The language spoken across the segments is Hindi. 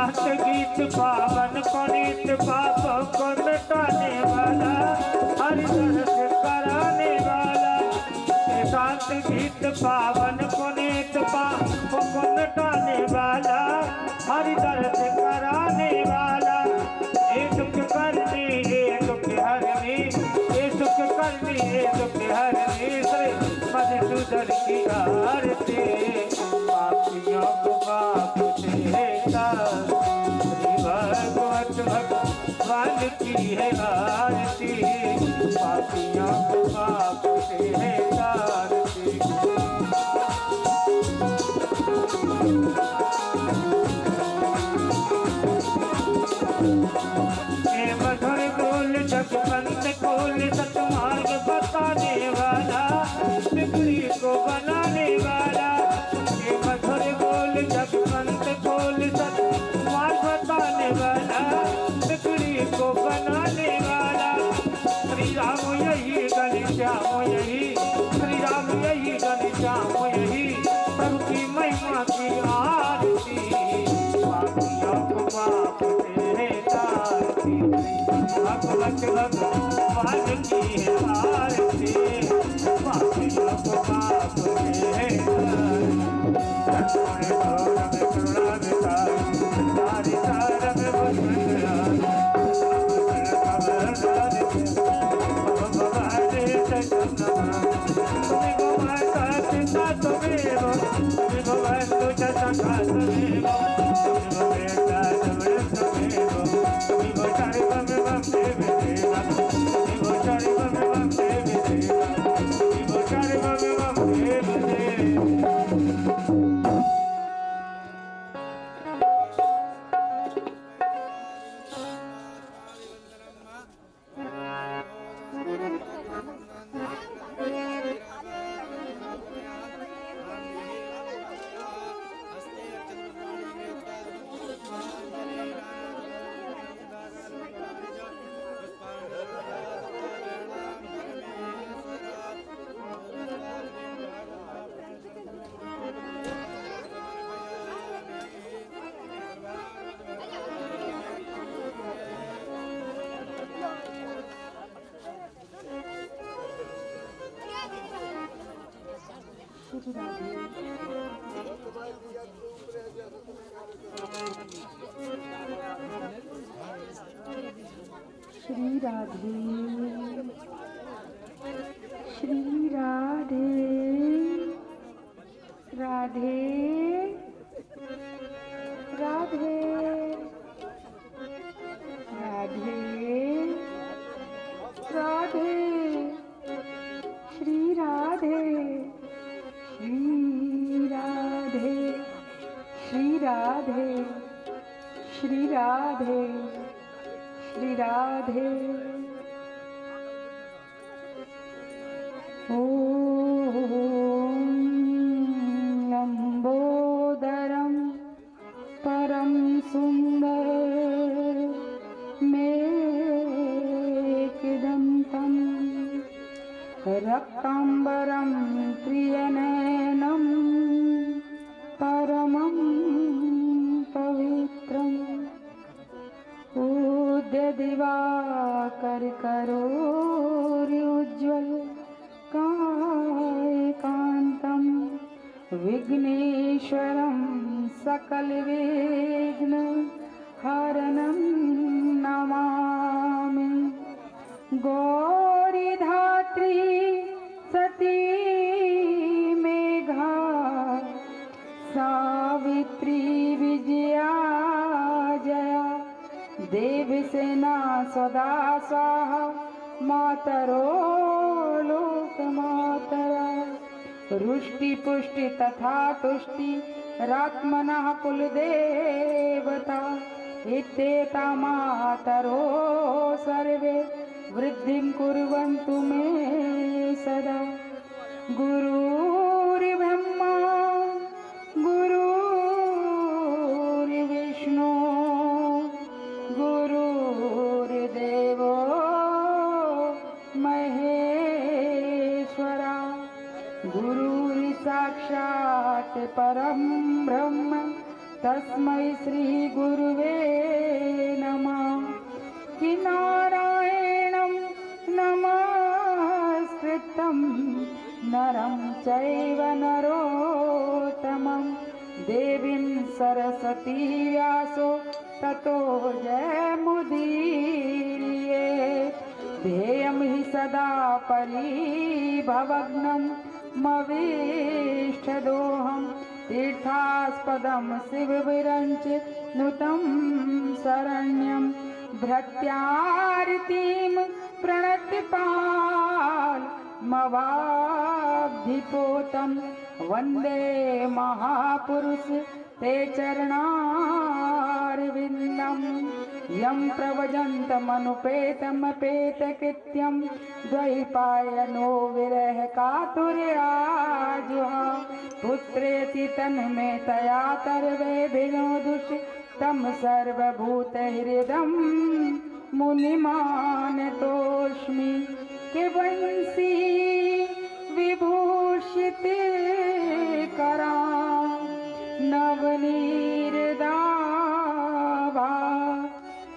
एकांत गीत पावन पुनीत पाप को मिटाने वाला, हरि दर्श कराने वाला। एकांत गीत पावन पुनीत पाप को मिटाने वाला, हरि दर्श कराने वाला। ये दुख करनी ये दुख हरनी, ये दुख करनी ये दुख हरनी। श्री मधुसूदन की आरती पापियों को माफ देता। श्री भगवत भगवान की है आरती पापियों को माफ देता। मधुर बोल जगवंत खोल सतमार्ग बताने वाला, बिगड़ी को बनाने वाला। ये मधुर बोल जगवंत खोल सतमार्ग बताने वाला, बिगड़ी को बनाने वाला। श्री राम यही घनश्याम यही, श्री राम यही घनश्याम यही, प्रभु की महिमा की आरती पापियों को माफ देता। भगवत भगवान की है आरती पापियों को माफ देता। करुणा विचार सारी सारम भगवान श्री राधे श्री राधे राधे राधे राधे राधे श्री राधे श्री राधे श्री राधे श्री राधे श्री राधे। ओम लंबोदरम परम सुंदर मेकदंतम रक्तांबरम प्रियनयनम परमं पवित्रम उद्य दिवाकर करोर्युज्ज्वल कायकांतम विघ्नेश्वरं सकल विघ्न हरणं नमामि। गौरी धात्री सती मेघा सावित्री विजया जया देवसेना सदा स्वाहा मातरो लोकमातरा। रुष्टि पुष्टि तथा तुष्टि रात्मनः कुलदेवता इत्येता मातरो सर्वे वृद्धिं कुर्वन्तु मे सदा। गुरुर्ब्रह्मा गुरुर्विष्णु गुरुर्देवो महेश्वरा। गुरुर्साक्षात् परं ब्रह्म तस्मै श्री गुरुवे नमः। कि नारायणं नमस्कृतं नरं चैव नरोत्तमं देवीं सरस्वती व्यासो ततो जयमुदीरयेत्। ध्येयं हि सदा परिभवग्नं मवीष्टदोहं तीर्थास्पदं शिवविरञ्च नुतं शरण्यं भृत्यारतीं प्रणतिपालमवाब्धिपोतं वन्दे महापुरुष ते चरणारविन्दं। यं प्रव्रजन्तमनुपेतमपेतकृत्यं द्वैपायनो विरह कातुर्याजुहा पुत्रेति तन्मे तया तर्वे विनोदुष तं सर्वभूतहृदं मुनिमानतोऽस्मि। कि वंशी विभूषिते करां नवनीरदाभा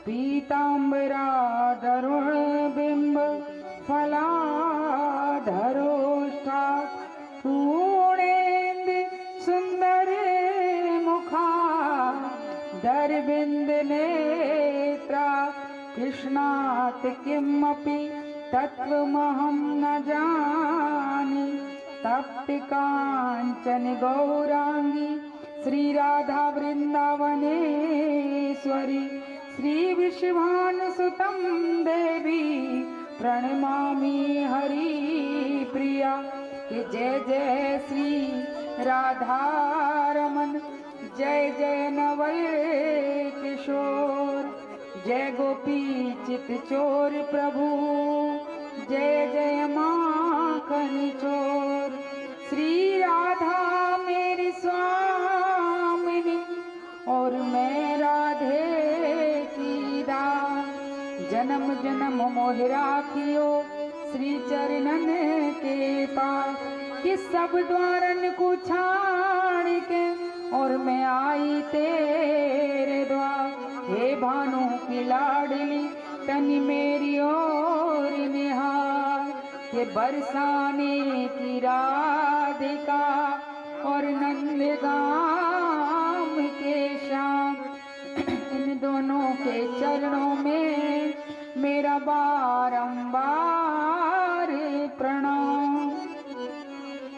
पीताम्बराधरुणबिम्ब फलाधरोष्ठात् पूर्णेन्दु सुन्दरे मुखा दरबिन्दनेत्रा कृष्णात् किमपि तत्त्वमहं न जाने। तप्ति काञ्चन गौरांगी श्रीराधा वृन्दावनेश्वरी श्रीविश्वानुसुतं देवी प्रणमामि हरिप्रिया। कि जय जय श्री राधारमण जय जय नवल किशोर जय गोपी चित चोर प्रभु जय जय माखन चोर। श्री राधा मेरी स्वामिनी और मैं राधे की दास। जन्म जन्म मोह राखियो श्री चरणन के पास। कि सब द्वारन को छाड़ के और मैं आई तेरे द्वार। हे भानु की लाडली तनी मेरी ओर निहार। के बरसाने की राधिका और नंदगाम के श्याम इन दोनों के चरणों में मेरा बारंबार प्रणाम।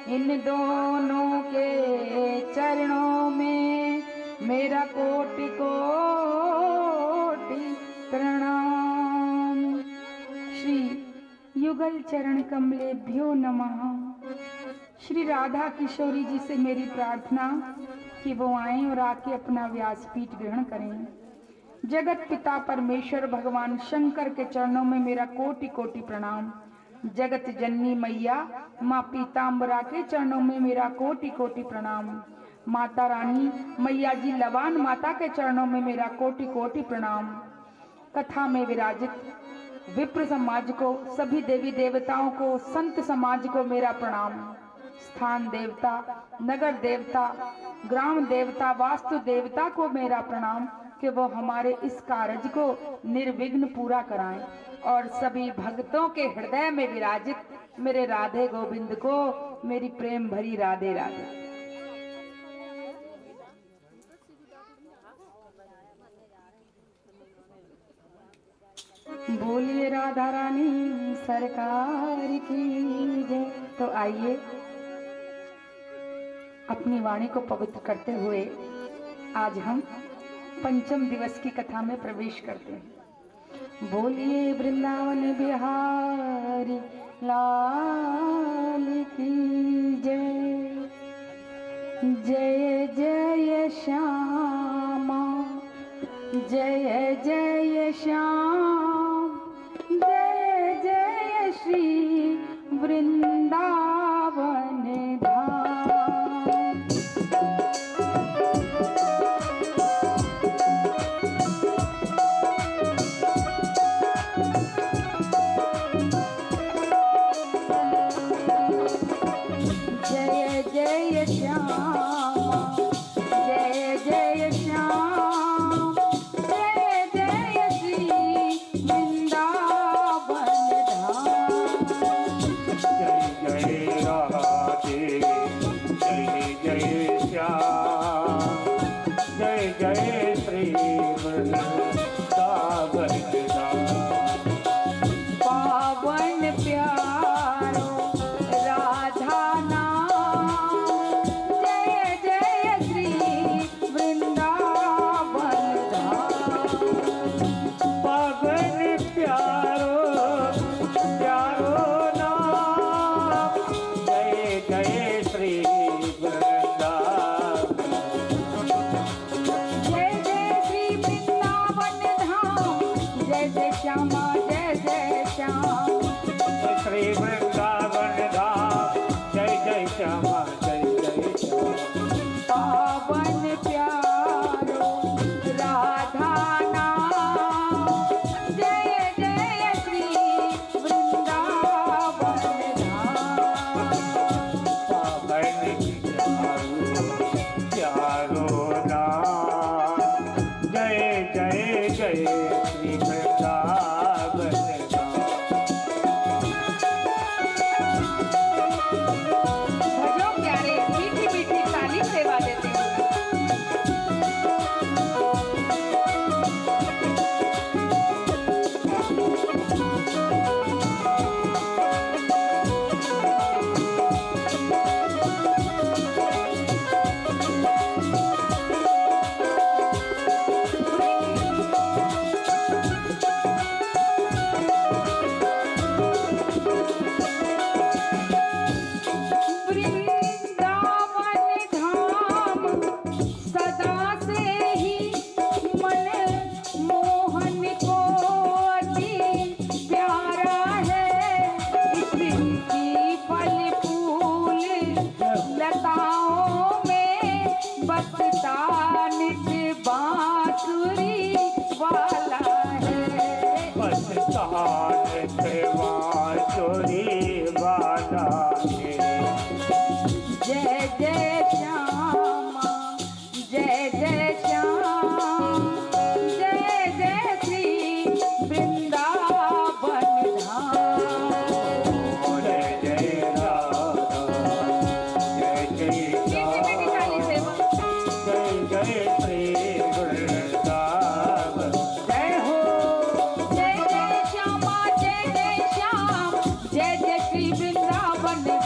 इन दोनों के चरणों में मेरा कोटि कोटि प्रणाम। श्री युगल चरण कमलेभ्यो नमः। श्री राधा किशोरी जी से मेरी प्रार्थना कि वो आएं और आके अपना व्यासपीठ ग्रहण करें। जगत पिता परमेश्वर भगवान शंकर के चरणों में मेरा कोटि कोटि प्रणाम। जगत जननी मैया माँ पीताम्बरा के चरणों में मेरा कोटि कोटि प्रणाम। माता रानी मैया जी लवान माता के चरणों में मेरा कोटि कोटि प्रणाम। कथा में विराजित विप्र समाज को, सभी देवी देवताओं को, संत समाज को मेरा प्रणाम। स्थान देवता, नगर देवता, ग्राम देवता, वास्तु देवता को मेरा प्रणाम कि वो हमारे इस कार्य को निर्विघ्न पूरा कराएं। और सभी भक्तों के हृदय में विराजित मेरे राधे गोविंद को मेरी प्रेम भरी राधे राधे। बोलिए राधा रानी सरकार की जय। तो आइए अपनी वाणी को पवित्र करते हुए आज हम पंचम दिवस की कथा में प्रवेश करते हैं। बोलिए वृंदावन बिहारी लाल की जय। जय जय श्यामा जय जय श्याम जय जय श्री वृंदावन धाम। जय जय श्यामा जय जय जय श्री वृंदावन धाम। पावन प्यारो राधा नाम, जय जय श्री वृंदावन धाम। पावन प्यारो प्यारो नाम, जय जय श्री वृंदावन। जय जय श्री वृंदावन धाम, जय जय श्यामा जय जय श्याम। श्री वृंदावन धाम, जय जय श्यामा जय जय श्याम। पावन प्यारो राधा नाम, जय जय श्री वृंदावन धाम। पावन प्यारो नाम, जय जय जय श्री वृंदावन धाम। भजो प्यारे, मीठी मीठी ताली सेवा देते हैं। वृंदावन धाम सदा से ही मन मोहन को अति प्यारा है। इसकी फल फूल लताओं में बसता नित्य बांसुरी वाला है। बस स्थान चोरी वाला है। जय जय श्यामा जय जय श्याम, जय जय श्री वृंदावन धाम। जय जय राधा, जय जय मीठी मीठी ताली सेवा। जय जय श्री वृंदावन। जय हो जय जय श्यामा जय जय श्याम, जय जय श्री वृंदावन धाम।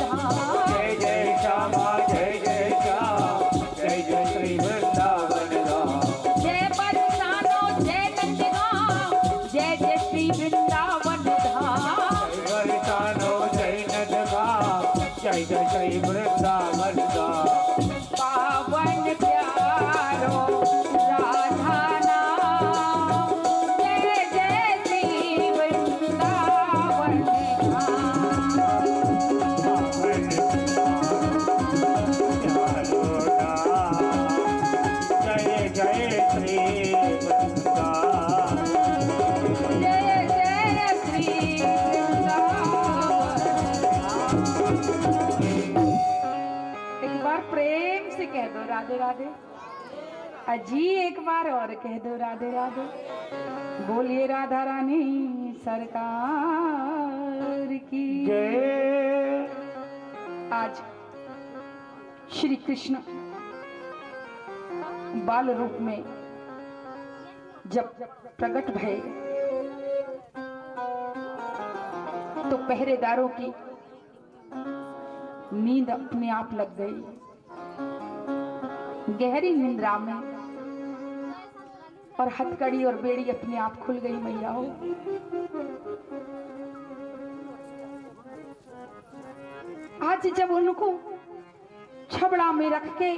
जय जय श्यामा जय जय श्याम, जय जय श्री वृंदावन धाम। जय बरसानो जय नंदगांव, जय जय श्री वृंदावन धाम। जय वरसानो जय नंदगांव, जय जय श्री वृंदावन धाम। पावन प्यारो राधा नाम, जय जय श्री वृंदावन धाम। पावन प्यारो नाम, जय जय श्री वृंदावन। जय जय श्री वृंदावन धाम। एक बार प्रेम से कह दो राधे राधे। अजी एक बार और कह दो राधे राधे। बोलिए राधा रानी सरकार की जय। आज श्री कृष्ण बाल रूप में जब प्रकट भये तो पहरेदारों की नींद अपने आप लग गई। गहरी निंद्रा में और हथकड़ी और बेड़ी अपने आप खुल गई मैया हो। आज जब उनको छबड़ा में रख के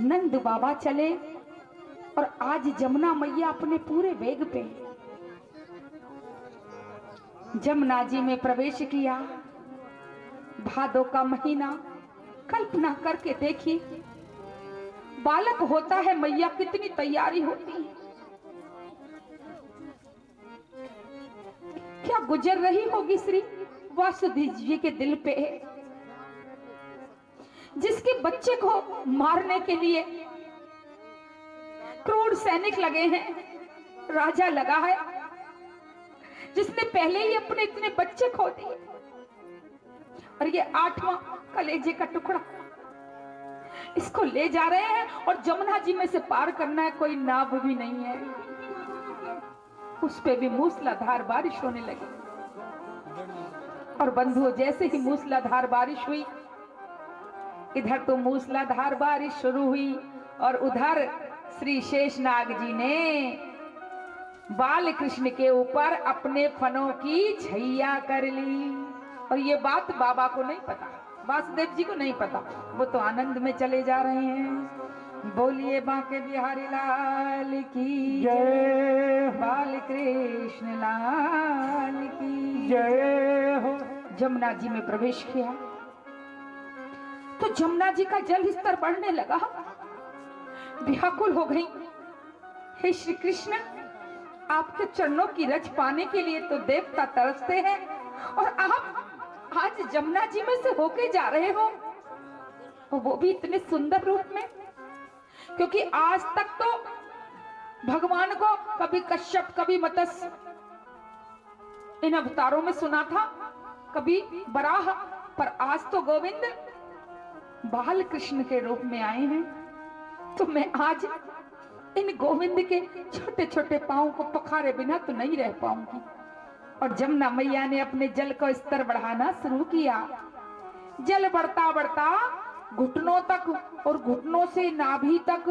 नंद बाबा चले और आज जमुना मैया अपने पूरे वेग पे जमुना जी में प्रवेश किया। भादों का महीना, कल्पना करके देखी बालक होता है मैया कितनी तैयारी होती है। क्या गुजर रही होगी श्री वासुदेव जी के दिल पे, जिसके बच्चे को मारने के लिए क्रूर सैनिक लगे हैं, राजा लगा है, जिसने पहले ही अपने इतने बच्चे खो दिए और ये 8वां कलेजे का टुकड़ा इसको ले जा रहे हैं और जमुना जी में से पार करना है, कोई नाव भी नहीं है। उस पे भी मूसलाधार बारिश होने लगी। और बंधुओं, जैसे ही मूसलाधार बारिश हुई, इधर तो मूसलाधार बारिश शुरू हुई और उधर श्री शेषनाग जी ने बाल कृष्ण के ऊपर अपने फनों की छैया कर ली। और ये बात बाबा को नहीं पता, वासुदेव जी को नहीं पता, वो तो आनंद में चले जा रहे हैं। बोलिए बांके बिहारी लाल की जय हो, बाल कृष्ण लाल की जय हो। जमुना जी में प्रवेश किया तो जमुना जी का जल स्तर बढ़ने लगा। व्याकुल हो गई, हे श्री कृष्ण, आपके चरणों की रज पाने के लिए तो देवता तरसते हैं और आप आज जमुना जी में से होके जा रहे हो, और वो भी इतने सुंदर रूप में। क्योंकि आज तक तो भगवान को कभी कश्यप, कभी मत्स्य, इन अवतारों में सुना था, कभी बराह, पर आज तो गोविंद बाल कृष्ण के रूप में आए हैं। तो मैं आज इन गोविंद के छोटे छोटे पांव को पखारे बिना तो नहीं रह पाऊंगी। और जमुना मैया ने अपने जल का स्तर बढ़ाना शुरू किया। जल बढ़ता बढ़ता घुटनों तक और घुटनों से नाभि तक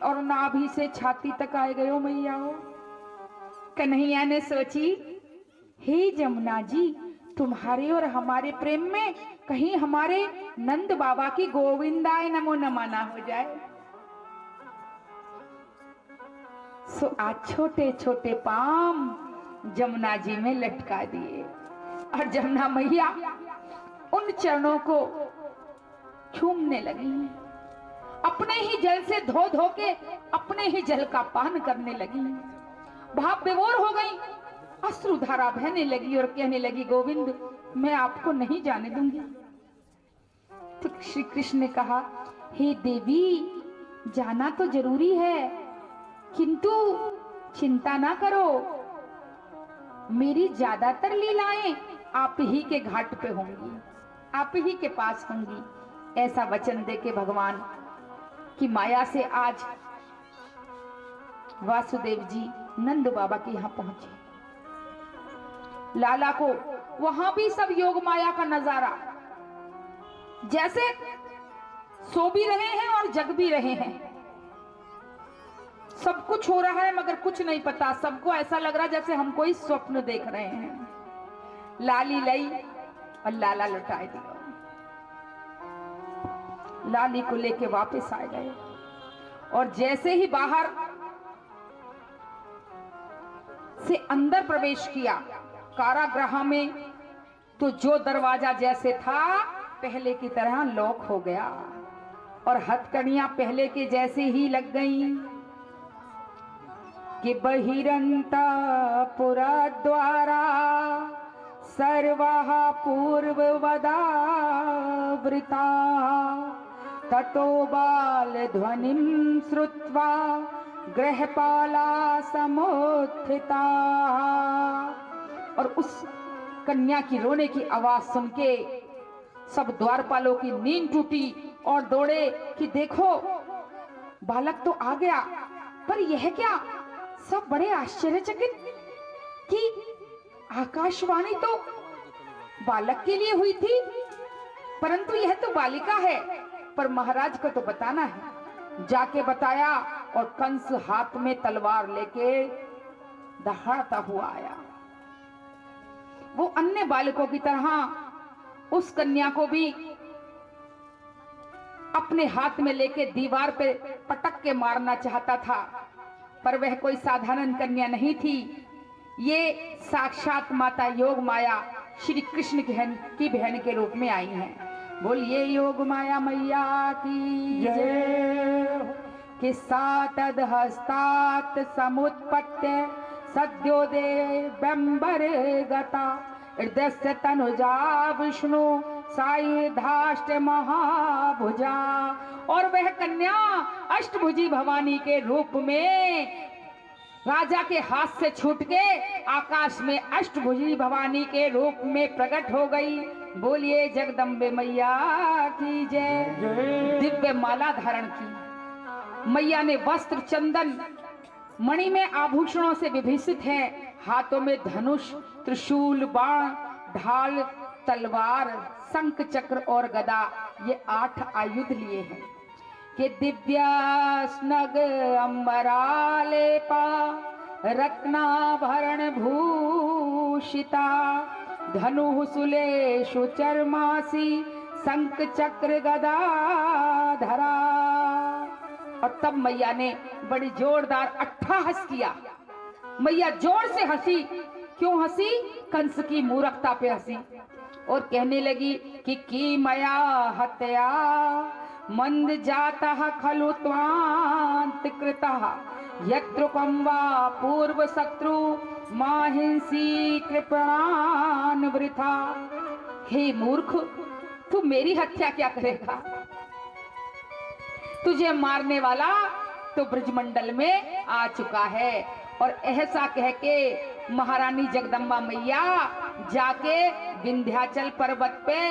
और नाभि से छाती तक आए गयो मैया हो। कन्हैया ने सोची, हे जमुना जी, तुम्हारे और हमारे प्रेम में कहीं हमारे नंद बाबा की गोविंदाय नमो नमः ना हो जाए। सो आज छोटे छोटे पाम जमुना जी में लटका दिए और जमुना मैया उन चरणों को चूमने लगी। अपने ही जल से धो धो के अपने ही जल का पान करने लगी। भाव विभोर हो गई, अश्रुधारा बहने लगी और कहने लगी, गोविंद, मैं आपको नहीं जाने दूंगी। तो श्री कृष्ण ने कहा, हे देवी, जाना तो जरूरी है, किंतु चिंता ना करो, मेरी ज्यादातर लीलाएं आप ही के घाट पे होंगी, आप ही के पास होंगी। ऐसा वचन देके भगवान की माया से आज वासुदेव जी नंद बाबा के यहाँ पहुंचे। लाला को वहां भी सब योग माया का नजारा, जैसे सो भी रहे हैं और जग भी रहे हैं। सब कुछ हो रहा है मगर कुछ नहीं पता, सबको ऐसा लग रहा है जैसे हम कोई स्वप्न देख रहे हैं। लाली लई और लाला लौटाए दिया। लाली को लेके वापस आ गए और जैसे ही बाहर से अंदर प्रवेश किया कारागृह में, तो जो दरवाजा जैसे था पहले की तरह लॉक हो गया और हथकड़ियां पहले के जैसे ही लग गईं कि बहिरंता पुरा द्वारा सर्वाः पूर्ववदा वृता ततो बाल ध्वनिं श्रुत्वा गृहपाला समुत्थिता। और उस कन्या की रोने की आवाज सुन के सब द्वारपालों की नींद टूटी और दौड़े कि देखो बालक तो आ गया, पर यह क्या? सब बड़े आश्चर्यचकित कि आकाशवाणी तो बालक के लिए हुई थी, परंतु यह तो बालिका है, पर महाराज को तो बताना है। जाके बताया और कंस हाथ में तलवार लेके दहाड़ता हुआ आया। वो अन्य बालकों की तरह उस कन्या को भी अपने हाथ में लेके दीवार पे पटक के मारना चाहता था, पर वह कोई साधारण कन्या नहीं थी। ये साक्षात माता योग माया श्री कृष्ण की बहन के रूप में आई हैं। बोलिए योग माया मैया की जय। कि सातद हस्तात समुत्पत्य सद्योदे बंबर गता हृदय तनुजा विष्णु साई धाष्ट महाभुजा। और वह कन्या अष्टभुजी भवानी के रूप में राजा के हाथ से छूट के आकाश में अष्टभुजी भवानी के रूप में प्रकट हो गई। बोलिए जगदम्बे मैया की जय। जय। दिव्य माला धारण की मैया ने, वस्त्र चंदन मणि में आभूषणों से विभूषित है, हाथों में धनुष, त्रिशूल, बाण, ढाल, तलवार, शंख, चक्र और गदा, ये 8 आयुध लिए हैं कि दिव्यास्नग अंबरालेपा रत्नाभरण भूषिता धनु सुलेषु चर्मासी शंख चक्र गदा धरा। और तब मैया ने बड़ी जोरदार अट्ठाहस किया। मैया जोर से हंसी। क्यों हंसी? कंस की मूर्खता पे हंसी और कहने लगी कि मया हत्या मंद जाता खलु त्वांत कृतः यत्र कं वा पूर्व शत्रु माहिंसी कृपणान वृथा। हे मूर्ख, तू मेरी हत्या क्या करेगा? तुझे मारने वाला तो ब्रजमंडल में आ चुका है। और ऐसा कह के महारानी जगदम्बा मैया जाके विंध्याचल पर्वत पे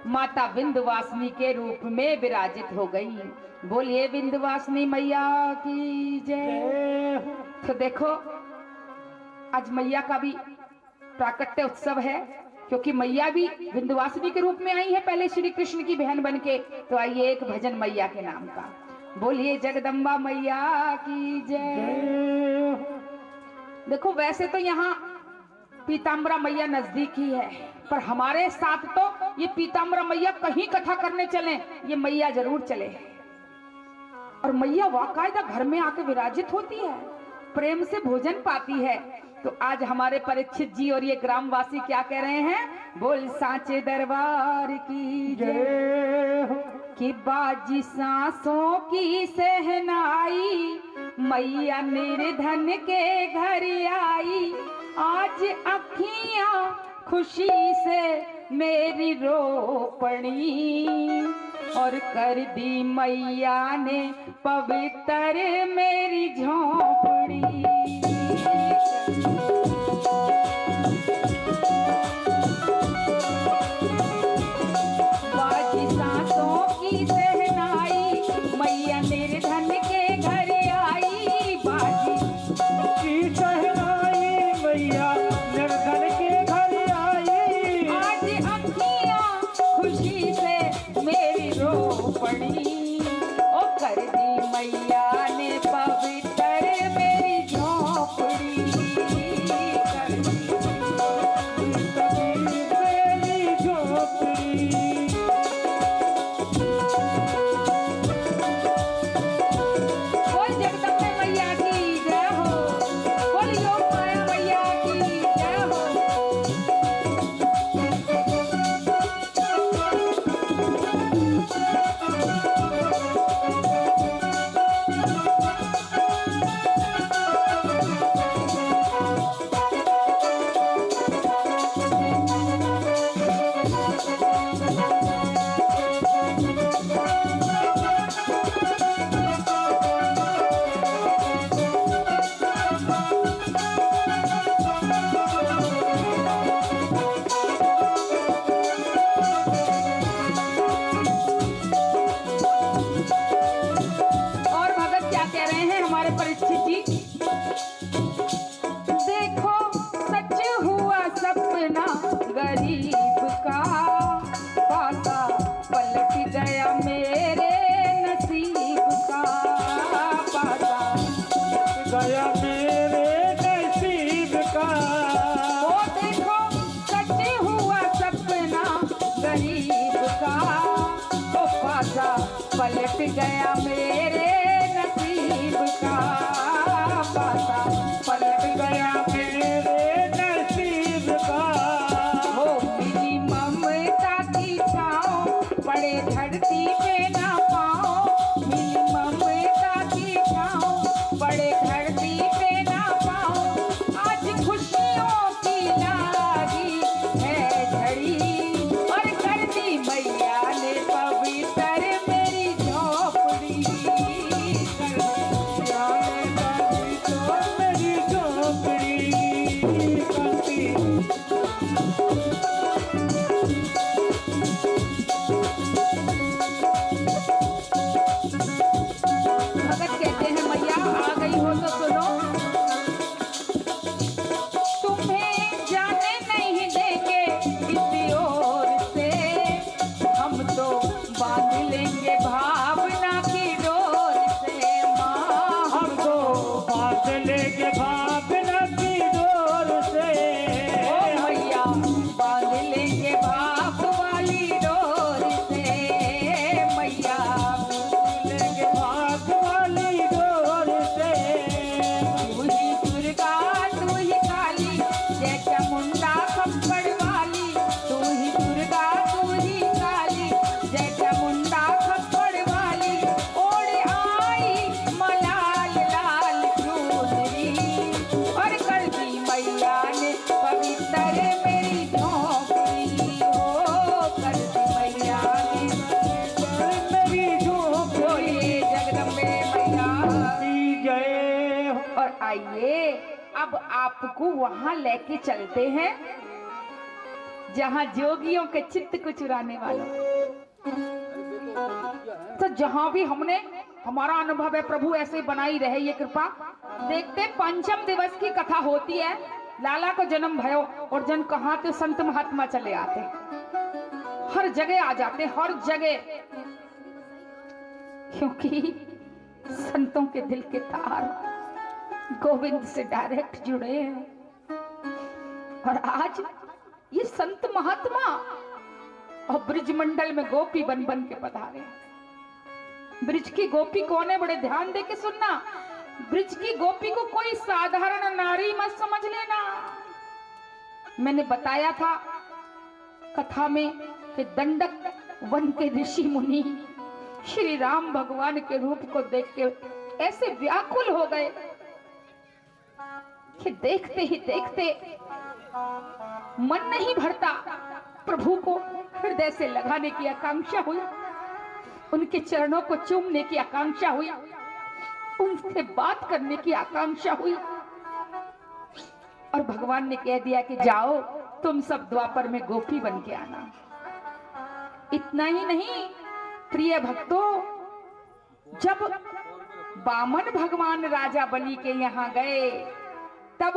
माता विंध्यवासिनी के रूप में विराजित हो गई। बोलिए विंध्यवासिनी मैया की जय। तो देखो आज मैया का भी प्राकट्य उत्सव है, क्योंकि मैया भी विंध्यवासिनी के रूप में आई है, पहले श्री कृष्ण की बहन बनके। तो आइए एक भजन मैया के नाम का। बोलिए जगदम्बा मैया की जय। देखो वैसे तो यहाँ पीताम्बरा मैया नजदीक ही है, पर हमारे साथ तो ये पीताम्बरा मैया कहीं कथा करने चले, ये मैया जरूर चले। और मैया वाकायदा घर में आके विराजित होती है, प्रेम से भोजन पाती है। तो आज हमारे परीक्षित जी और ये ग्रामवासी क्या कह रहे हैं? बोल सांचे दरबार की जय। कि बाजी सांसों की सहनाई मैया निर्धन के घर आई। आज अखियां खुशी से मेरी रो पड़ी और कर दी मैया ने पवित्र मेरी झोंपड़ी। बाजी सांसों की सहनाई मैया निर्धन के घर आई। बाजी की सहनाई मैया निर्धन के घर आई। आज अखियां खुशी से मेरी रो पड़ी और कर दी मैया ने पवित्र मेरी झोंपड़ी। कर दी मेरी झोपड़ी। बोल जगदम्बे मैया की जय हो। बोल योग माया मैया की जय हो। और भगत क्या कह रहे हैं हमारे परीक्षित जी? देखो सच हुआ सपना गरीब का, पासा पलट गया मेरे नसीब का। पासा गया मेरे नसीब का। ओ देखो सच हुआ सपना गरीब का, ओ पासा पलट गया मेरे नसीब का। पासा पलट गया मेरे नसीब का। हो मिली ममता की छाँव, पड़े धरती पे ना पाँव। मिली ममता की छाँव, पड़े धरती पे ना पाँव। आज खुशियों की लागी है झड़ी और कर दी मैया ने पवित्र मेरी झोपड़ी। हो तो सुनो। तुम्हें जाने नहीं देंगे किसी और से, हम तो बांध लेंगे भावना की डोर से माँ। हम तो बांध लेंगे भावना की डोर से। ओ मैया बांध लेंगे भाव वाली डोर से मैया। लेंगे भाग वाली डोर से। तू ही दुर्गा तू ही काली, जय चामुंडा खप्पड़ वाली। तू ही दुर्गा तू ही काली, जय चामुंडा खप्पड़ वाली। ओढ़ आई मलाल लाल चुनरी, और कर दी मैया ने पवित्र मेरी झोंपड़ी हो। कर दी मैया ने मेरी झोंपड़ी बोलिए जगदम्बे मैया की जय हो। और आइए अब आपको वहां लेके चलते हैं जहां जोगियों के चित्त को चुराने वालों। तो जहां भी हमने हमारा अनुभव है, प्रभु ऐसे बनाई रहे ये कृपा। देखते पंचम दिवस की कथा होती है, लाला को जन्म भयो और जन कहा तो संत महात्मा चले आते, हर जगह आ जाते, हर जगह, क्योंकि संतों के दिल के तार गोविंद से डायरेक्ट जुड़े हैं। और आज ये संत महात्मा और ब्रिज मंडल में गोपी बन बन के पधारे। ब्रिज की गोपी कौन है, बड़े ध्यान दे के सुनना। ब्रिज की गोपी को कोई साधारण नारी मत समझ लेना। मैंने बताया था कथा में कि दंडक वन के ऋषि मुनि श्री राम भगवान के रूप को देख के ऐसे व्याकुल हो गए कि देखते ही देखते मन नहीं भरता। प्रभु को हृदय से लगाने की आकांक्षा हुई, उनके चरणों को चूमने की आकांक्षा हुई, उनसे बात करने की आकांक्षा हुई। और भगवान ने कह दिया कि जाओ तुम सब द्वापर में गोपी बन के आना। इतना ही नहीं प्रिय भक्तों, जब वामन भगवान राजा बनी के यहाँ गए तब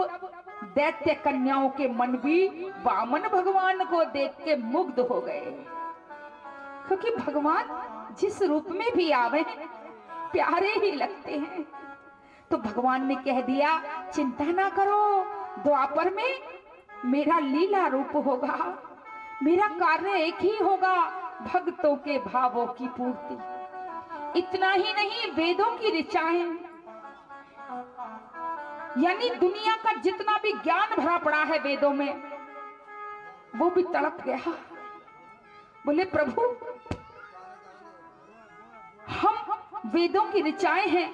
दैत्य कन्याओं के मन भी वामन भगवान को देख के मुग्ध हो गए, क्योंकि भगवान जिस रूप में भी आवे प्यारे ही लगते हैं। तो भगवान ने कह दिया चिंता ना करो, द्वापर में मेरा लीला रूप होगा, मेरा कार्य एक ही होगा, भक्तों के भावों की पूर्ति। इतना ही नहीं, वेदों की ऋचाएं, यानी दुनिया का जितना भी ज्ञान भरा पड़ा है वेदों में, वो भी तड़प गया। बोले प्रभु हम वेदों की ऋचाएं हैं,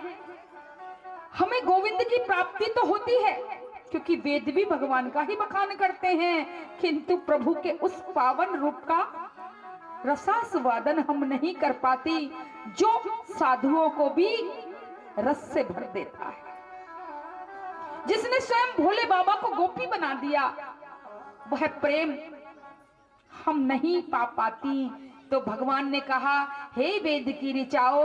हमें गोविंद की प्राप्ति तो होती है क्योंकि वेद भी भगवान का ही बखान करते हैं, किंतु प्रभु के उस पावन रूप का रसास्वादन हम नहीं कर पाती जो साधुओं को भी रस से भर देता है। जिसने स्वयं भोले बाबा को गोपी बना दिया, वह प्रेम हम नहीं पा पाती। तो भगवान ने कहा हे वेद की ऋचाओ,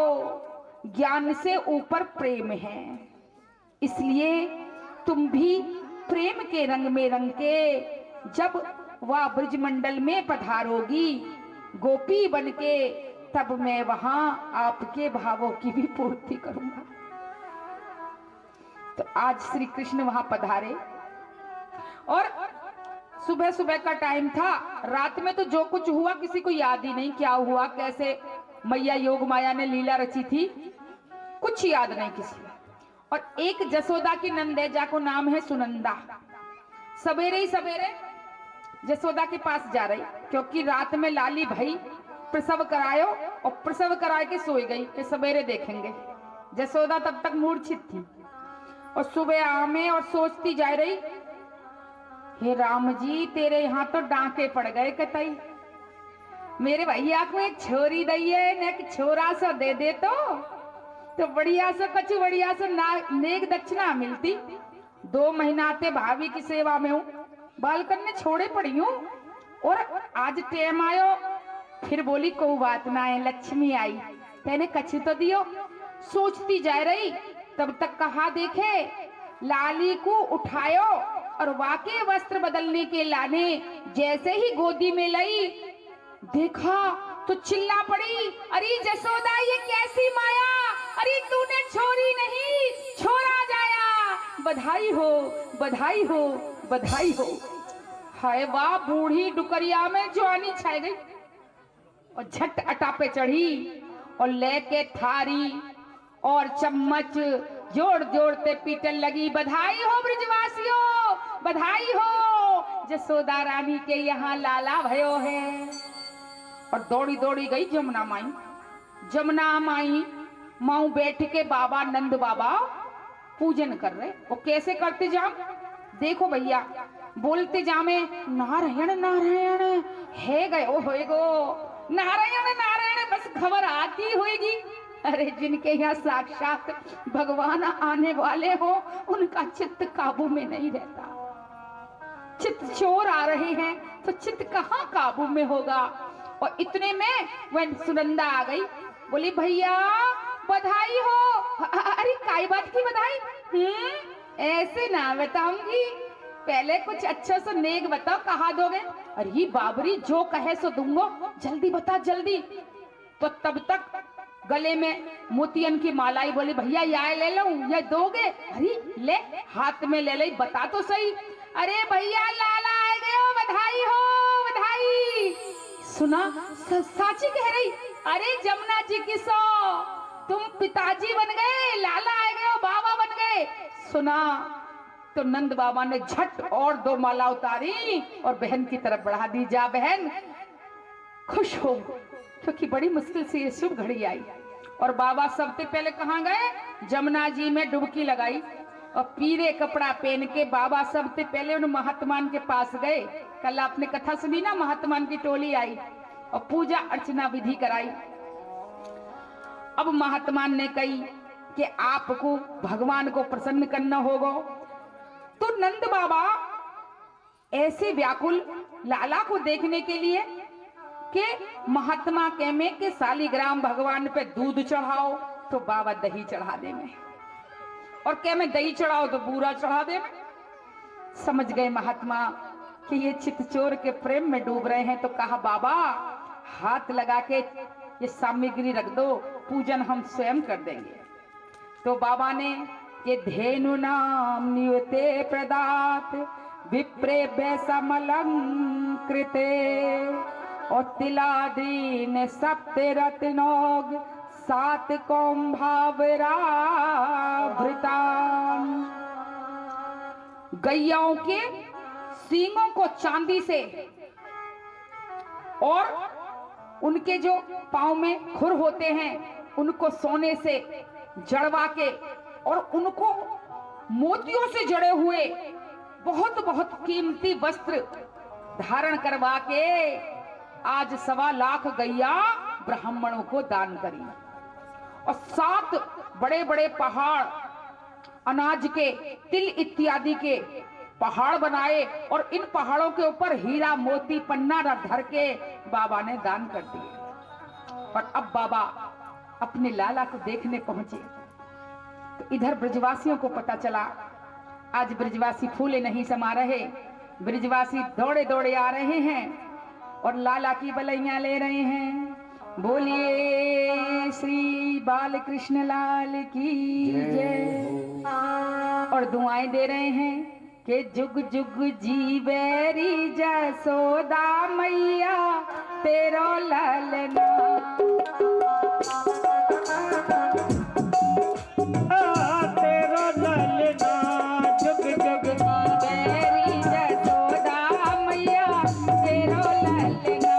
ज्ञान से ऊपर प्रेम है, इसलिए तुम भी प्रेम के रंग में रंग के जब वह ब्रजमंडल में पधारोगी गोपी बनके, तब मैं वहां आपके भावों की भी पूर्ति करूंगा। तो आज श्री कृष्ण वहां पधारे और सुबह सुबह का टाइम था। रात में तो जो कुछ हुआ किसी को याद ही नहीं, क्या हुआ कैसे मैया योग माया ने लीला रची थी, कुछ याद नहीं किसी को। और एक जसोदा की नंदेजा को नाम है सुनंदा, सवेरे ही सवेरे जसोदा के पास जा रही, क्योंकि रात में लाली भाई प्रसव करायो और प्रसव करा के सोई गई कि सवेरे देखेंगे। जसोदा तब तक मूर्छित थी और सुबह आमे और सोचती जा रही, हे राम जी तेरे यहाँ तो डांके पड़ गए कतई, मेरे भैया को एक छोरी दइए न एक छोरा सा दे दे तो बढ़िया सा कछु बढ़िया सा नेक दक्षिणा मिलती। 2 महीनाते भाभी की सेवा में हूँ, बालकन ने छोड़े पड़ी हूँ और आज टेम आयो। फिर बोली कोई बात ना है, लक्ष्मी आई तेने कछु तो दियो। सोचती जा रही तब तक कहा देखे, लाली को उठायो और वाके वस्त्र बदलने के लाने जैसे ही गोदी में लाई, देखा तो चिल्ला पड़ी, अरे जसोदा ये कैसी माया, अरे तूने छोरी नहीं छोरा जाया, बधाई हो बधाई हो बधाई हो। हाय वाह, बूढ़ी डुकरिया में जवानी छाई गई और झट अटा पे चढ़ी और लेके थारी और चम्मच जोड़ जोड़ते पीटन लगी, बधाई हो ब्रजवासियों बधाई हो, जसोदा रानी के यहाँ लाला भयो है। और दौड़ी दौड़ी गई जमुना माई। जमुना माई माऊ बैठ के बाबा नंद बाबा पूजन कर रहे। वो कैसे करते जाम, देखो भैया, बोलते जामे नारायण नारायण है गयो होएगो, नारायण नारायण बस खबर आती होएगी। अरे जिनके यहाँ साक्षात भगवान आने वाले हो उनका चित्त काबू में नहीं रहता। चित्त चोर आ रहे हैं तो चित्त कहाँ काबू में होगा। और इतने में वह सुनंदा आ गई, बोली भैया बधाई हो। अरे काय बात की बधाई? ऐसे ना बताऊंगी, पहले कुछ अच्छा सा नेक बताओ, कहा दोगे? अरे बाबरी जो कहे सो दूंगो, जल्दी बता जल्दी। तो तब तक गले में मोतियन की मालाई, बोली भैया ये ले लो, ये दोगे? अरे ले, हाथ में ले ले, बता तो सही। अरे भैया लाला आ गए हो, बधाई हो बधाई। सुना साची कह रही, अरे जमुना जी की सो, तुम पिताजी बन गए, लाला आ गए हो, बाबा बन गए। सुना तो नंद बाबा ने झट और 2 माला उतारी और बहन की तरफ बढ़ा दी, जा बहन खुश हो, क्योंकि बड़ी मुश्किल से ये शुभ घड़ी आई। और बाबा सबसे पहले कहाँ गए? जमुना जी में डुबकी लगाई और पीले कपड़ा पहन के बाबा सबसे पहले उन महात्मान के पास गए। कल आपने कथा सुनी ना, महात्मान की टोली आई और पूजा अर्चना विधि कराई। अब महात्मान ने कही कि आपको भगवान को प्रसन्न करना होगा। तो नंद बाबा ऐसे व्याकुल लाला को देखने के लिए कि महात्मा कह में कि सालीग्राम भगवान पे दूध चढ़ाओ तो बाबा दही चढ़ा दे में, और कह में दही चढ़ाओ तो बूरा चढ़ा दे में। समझ गए महात्मा कि ये चितचोर के प्रेम में डूब रहे हैं। तो कहा बाबा हाथ लगा के ये सामग्री रख दो, पूजन हम स्वयं कर देंगे। तो बाबा ने ये धेनु नाम नियते प्रदात विप्रे समलंकृते और तिलादीन सप्ते रत्नोग 7 कौंभावरा भृतान। गैयाओं के सींगों को चांदी से और उनके जो पांव में खुर होते हैं उनको सोने से जड़वा के और उनको मोतियों से जड़े हुए बहुत बहुत कीमती वस्त्र धारण करवा के आज 1.25 लाख गैया ब्राह्मणों को दान करी। और 7 बड़े बड़े पहाड़ अनाज के, तिल इत्यादि के पहाड़ बनाए और इन पहाड़ों के ऊपर हीरा मोती पन्ना धर के बाबा ने दान कर दिए। और अब बाबा अपने लाला को देखने पहुंचे तो इधर ब्रजवासियों को पता चला आज ब्रजवासी फूले नहीं समा रहे, ब्रजवासी दौड़े दौड़े आ रहे हैं और लाला की बलैया ले रहे हैं। बोलिए श्री बालकृष्ण लाल की जय। और दुआएं दे रहे हैं कि जुग जुग जीवेरी जसोदा मैया तेरो ललना। तेरो ललना जुग जुग जीवेरी जसोदा मैया तेरो ललना।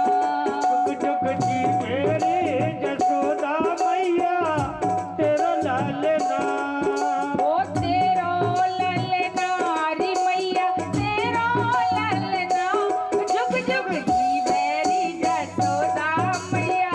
जुग जुग जीवेरी जसोदा मैया तेरो ललना। ओ तेरो ललना री मैया तेरो ललना। जुग जुग जीवेरी जसोदा मैया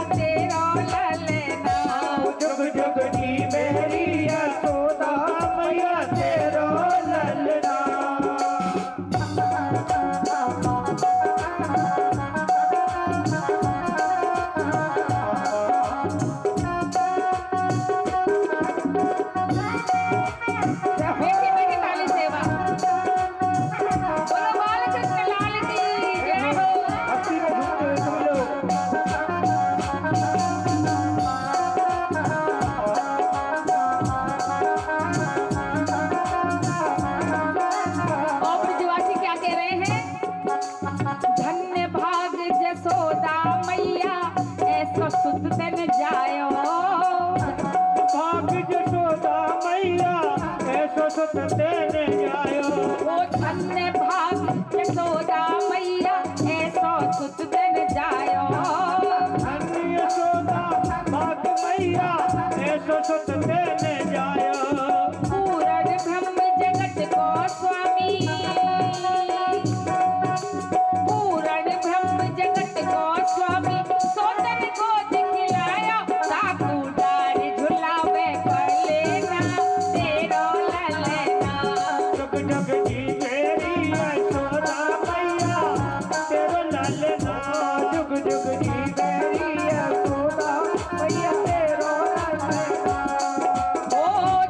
सुत देने जायो। ओ धन्य भाग यशोदा मैया ऐसो सुत देने जायो। धन्य यशोदा भाग मैया ऐसो सुत देने जायो। पूर्ण ब्रह्म जगत को स्वामी, पूर्ण ब्रह्म जगत को स्वामी सोतन को दिखलाया। साकू डार झुलावे कर लेना तेरो ललना। जुग जुग जी मेरी यशोदा मैया तेरो ललना। जुग जुग जी मेरी यशोदा मैया तेरो ललना। ओ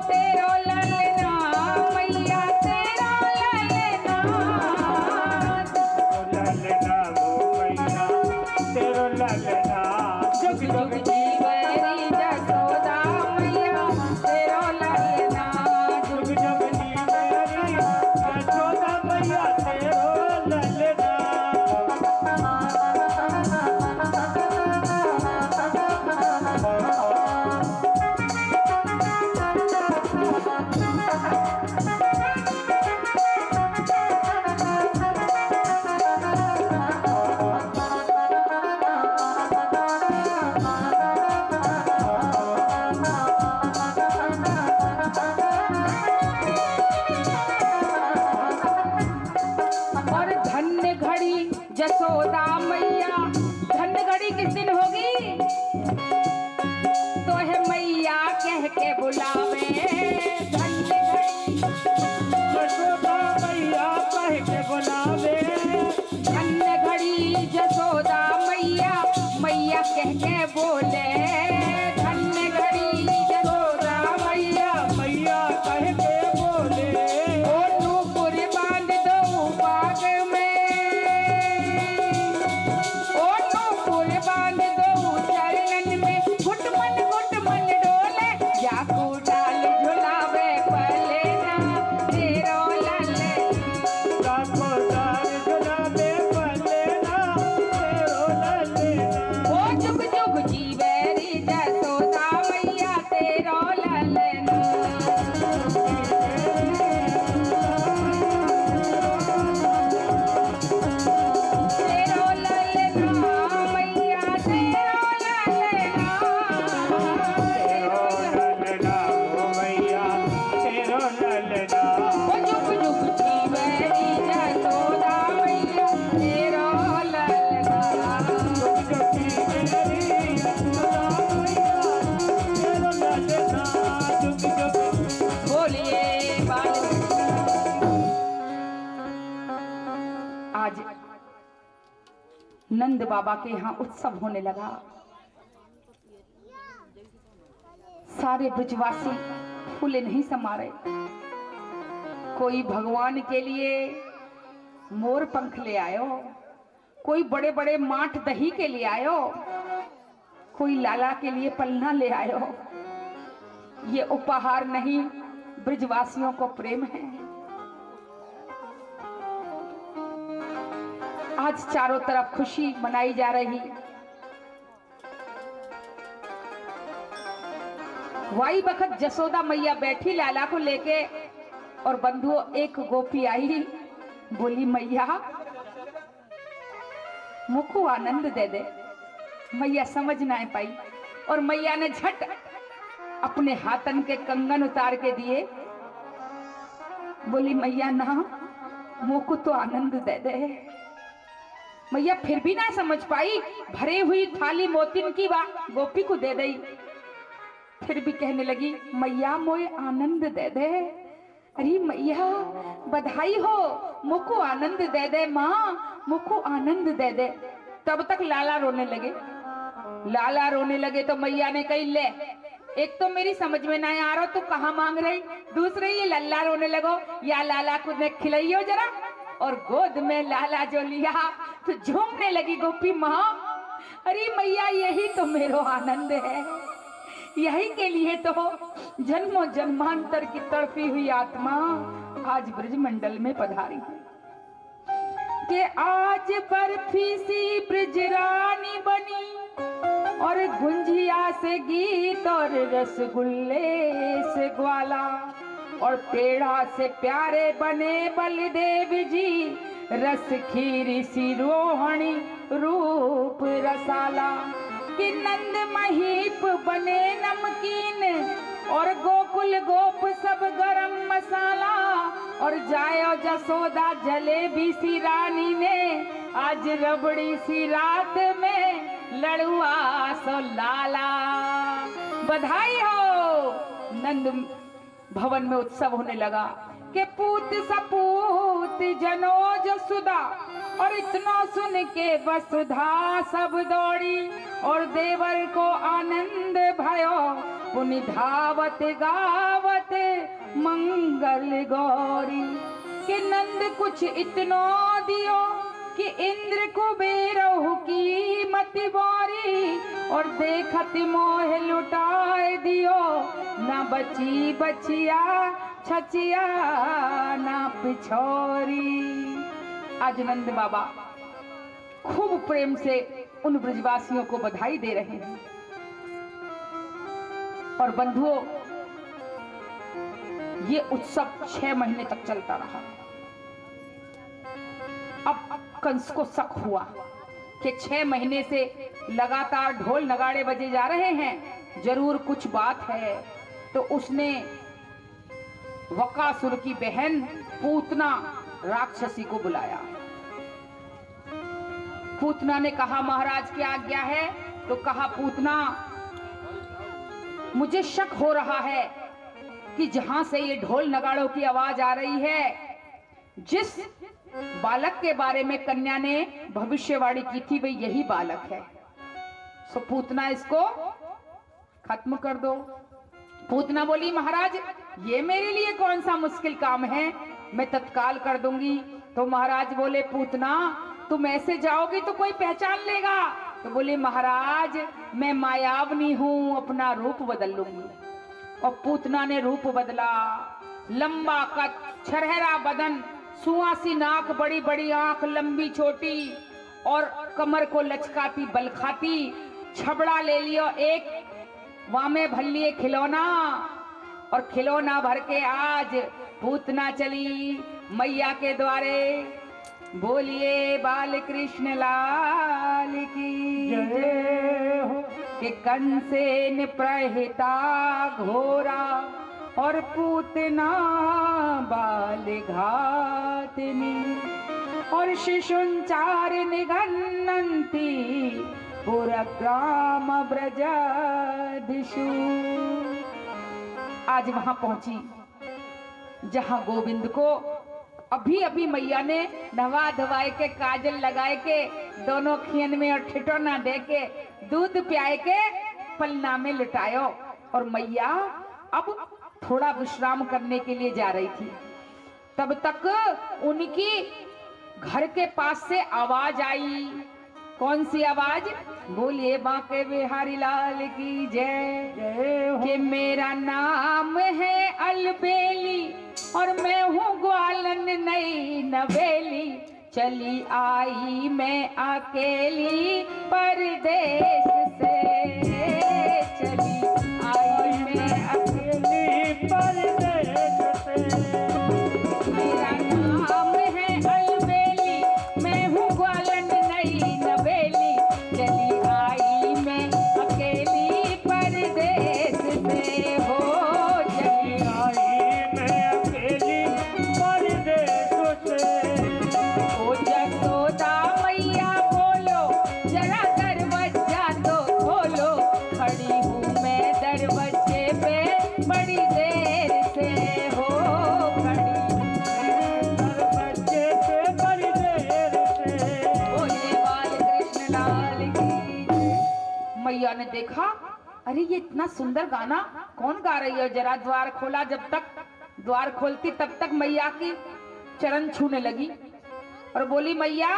तेरो ललना मैया तेरो ललना। ललना वो मैया तेरो ललना। जुग जुग जुग जीवरी यशोदा मैया तेरो ललना। जुग जुग जी मेरी यशोदा मैया तेरो ललना। और धन्य घड़ी यशोदा मैया, धन्य घड़ी किस दिन होगी? तो है मैया कह के बुलावे धन्य घड़ी। यशोदा मैया कह के बुलावे। धन्य घड़ी यशोदा मैया, मैया कह के बोले धन्य घड़ी यशोदा मैया। मैया कह के बोले। ओ नूपुर बांध दो बाग में, ओ नूपुर बांध दो चरणन में। घुटमन घुटमन डोले जाकू डाल झुलावे पलेना तेरो ललना। दार झुलावे पलेना तेरो ललना। ओ जुग जुग जीवेरी यशोदा मैया तेरो ललना। तेरो ललना मैया तेरो ललना। तेरो ललना वो मैया तेरो ललना। ओ जुग जुग जीवेरी यशोदा मैया तेरो ललना। जुग जुग मेरी यशोदा मैया तेरो ललना। जुग जुग बोलिए बाल। आज नंद बाबा के यहाँ उत्सव होने लगा। सारे ब्रजवासी फूले नहीं समा रहे। कोई भगवान के लिए मोर पंख ले आयो, कोई बड़े बड़े माठ दही के लिए आयो, कोई लाला के लिए पलना ले आयो। ये उपहार नहीं, ब्रजवासियों को प्रेम है। आज चारों तरफ खुशी मनाई जा रही। वाई बखत जसोदा मैया बैठी लाला को लेके और बंधुओं एक गोपी आई, बोली मैया मुझको आनंद दे दे। मैया समझ ना पाई और मैया ने झट अपने हाथन के कंगन उतार के दिए। बोली मैया ना, मुझको तो आनंद दे दे। मैया फिर भी ना समझ पाई, भरे हुई थाली मोतिन की गोपी को दे दी। फिर भी कहने लगी मैया मोए आनंद दे दे। अरे मैया बधाई हो, मुझको आनंद दे दे माँ, मुझको आनंद दे दे। तब तक लाला रोने लगे। लाला रोने लगे तो मैया ने कही ले, एक तो मेरी समझ में ना आ रहा तो कहाँ मांग रही, दूसरे ये लल्ला रोने लगो, या लाला को ने खिलाइयो जरा। और गोद में लाला जो लिया तो झूमने लगी गोपी माँ। अरे मैया यही तो मेरो आनंद है, यही के लिए तो जन्मों जन्मांतर की तड़पी हुई आत्मा आज ब्रजमंडल में पधारी है कि आज बर्फी सी ब्रजरानी बनी और गुंजिया से गीत और रसगुल्ले से ग्वाला। और पेड़ा से प्यारे बने बलदेव जी, रस खीर सी रोहणी रूप रसाला। कि नंद महीप बने नमकीन और गोकुल गोप सब गरम मसाला। और जायो जसोदा जलेबी सी रानी ने, आज रबड़ी सी रात में लड़ुआ सो लाला। बधाई हो। नंद भवन में उत्सव होने लगा कि पूत सपूत जनोज सुधा। और इतना सुन के वसुधा सब दौड़ी और देवर को आनंद भयो। पुनि धावत गावत मंगल गौरी। कि नंद कुछ इतनो दियो कि इंद्र कुबेरहु की मति बोरी। और देखत मोह लुटाए दियो, ना बची बचिया छचिया ना पिछोरी। आज नंद बाबा खूब प्रेम से उन ब्रजवासियों को बधाई दे रहे हैं। और बंधुओं, ये उत्सव 6 महीने तक चलता रहा। अब कंस को शक हुआ कि 6 महीने से लगातार ढोल नगाड़े बजे जा रहे हैं, जरूर कुछ बात है। तो उसने वकासुर की बहन पूतना राक्षसी को बुलाया। पूतना ने कहा, महाराज की आज्ञा है। तो कहा, पूतना मुझे शक हो रहा है कि जहां से ये ढोल नगाड़ों की आवाज आ रही है, जिस बालक के बारे में कन्या ने भविष्यवाणी की थी वही यही बालक है। सो पूतना इसको खत्म कर दो। पूतना बोली, महाराज ये मेरे लिए कौन सा मुश्किल काम है, मैं तत्काल कर दूंगी। तो महाराज बोले, पूतना तुम ऐसे जाओगी तो कोई पहचान लेगा। तो बोले, महाराज मैं मायावनी हूं, अपना रूप बदल लूंगी। और पूतना ने रूप बदला। लंबा कद, छरहरा बदन, सुहासी नाक, बड़ी बड़ी आंख, लंबी छोटी और कमर को लचकाती बल खाती। छबड़ा ले लियो एक, वामे भर लिए खिलौना। और खिलौना भर के आज पूतना चली मैया के द्वारे। बोलिए बाल कृष्ण लाल की जय हो। कि कंसेन प्रहिता घोरा और पूतना बाल घातनी। और शिशुंचार निघन्नन्ति पुरग्राम ब्रजादिषु। आज वहां पहुंची जहां गोविंद को अभी अभी मैया ने नवा धवाए के, काजल लगाए के, दोनों खियन में और ठिठोना दे के, दूध प्याए के पलना में लुटायो। और मैया अब थोड़ा विश्राम करने के लिए जा रही थी। तब तक उनकी घर के पास से आवाज आई। कौन सी आवाज? बोलिए बांके बिहारी लाल की जय जय हो। कि मेरा नाम है अलबेली और मैं हूँ ग्वालन नई नवेली। चली आई मैं अकेली परदेश से। चली आई मैं अकेली परदेश से। मेरा नाम है अलबेली, मैं हूँ ग्वालन नई नवेली। चली आई मैं अकेली परदेश से। हो चली आई मैं अकेली परदेश से। ओ जसोदा मैया बोलो, जरा दरवाजा तो खोलो। खड़ी हूँ मैं दरवाजे पे बड़ी देर से। हो खड़ी दरवाजे पे बड़ी देर से। बोले बाल कृष्ण लाल की। मैया ने देखा, अरे ये इतना सुंदर गाना कौन गा रही है। जरा द्वार खोला, जब तक द्वार खोलती तब तक मैया की चरण छूने लगी और बोली, मैया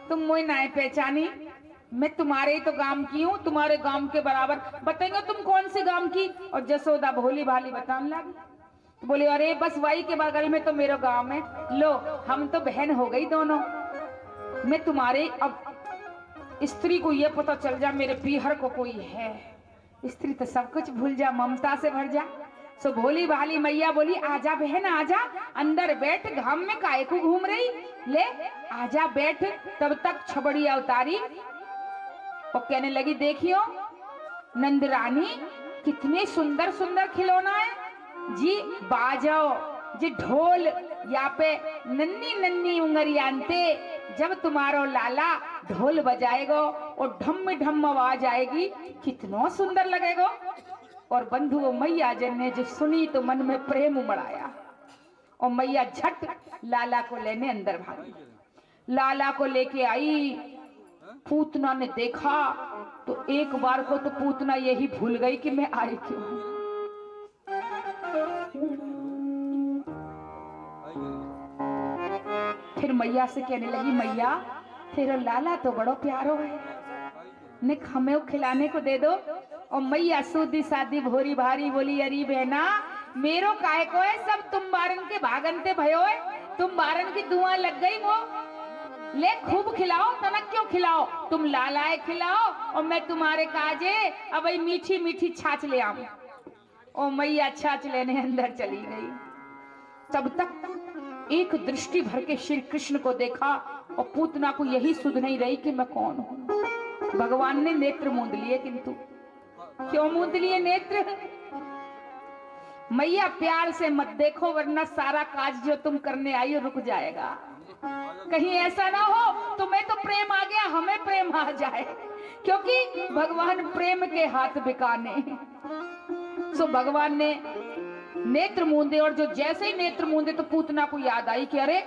तुम मुझे ना पहचानी, मैं तुम्हारे ही तो गांव की हूँ, तुम्हारे गांव के बराबर। बताएंगे तुम कौन से गांव की? और जसोदा भोली भाली बताने लगी। तो बोले, अरे बस वही के बगल में तो मेरा गांव है। लो हम तो बहन हो गई दोनों। मैं तुम्हारे, अब स्त्री को ये पता चल जा मेरे पीहर को कोई है, स्त्री तो सब कुछ भूल जा, ममता से भर जा। सो भोली भाली मैया बोली आजा बहन आजा, अंदर बैठ, घाम में काहे को घूम रही, ले आजा बैठ। तब तक छबड़ी अवतारी और कहने लगी देखियो नंद रानी कितने सुंदर सुंदर खिलौना है जी, बाजाओ जी ढोल या पे नन्नी नन्नी उंगरियांते, जब तुम्हारो लाला ढोल बजाएगो और ढम ढम आवाज आएगी कितना सुंदर लगेगा। और बंधुओं मैया जन ने जो सुनी तो मन में प्रेम उमड़ाया और मैया झट लाला को लेने अंदर भागी। लाला को लेके आई, पूतना ने देखा तो एक बार को तो पूतना यही भूल गई कि मैं आई क्यों हूं। फिर मैया से कहने लगी मैया तेरा लाला तो बड़ो प्यारो है, ने हमें खिलाने को दे दो। और मैया सूदी सादी भोरी भारी बोली अरे बहना मेरो काय को है, सब तुम बारन के भागनते भयो है, तुम बारन की दुआ लग गई वो, ले खूब खिलाओ, तनक क्यों खिलाओ, तुम लालाए खिलाओ और मैं तुम्हारे काजे अब मीठी मीठी छाछ ले आऊं। और मैया छाछ लेने अंदर चली गई। तब तक एक दृष्टि भर के श्री कृष्ण को देखा और पूतना को यही सुध नहीं रही कि मैं कौन हूं। भगवान ने नेत्र मूंद लिए, किंतु क्यों मूंद लिए नेत्र? मैया प्यार से मत देखो वरना सारा काज जो तुम करने आई हो रुक जाएगा। कहीं ऐसा ना हो तुम्हें तो प्रेम आ गया हमें प्रेम आ जाए, क्योंकि भगवान प्रेम के हाथ बिकाने। सो भगवान ने नेत्र मूंदे और जो जैसे ही नेत्र मूंदे तो पूतना को याद आई कि अरे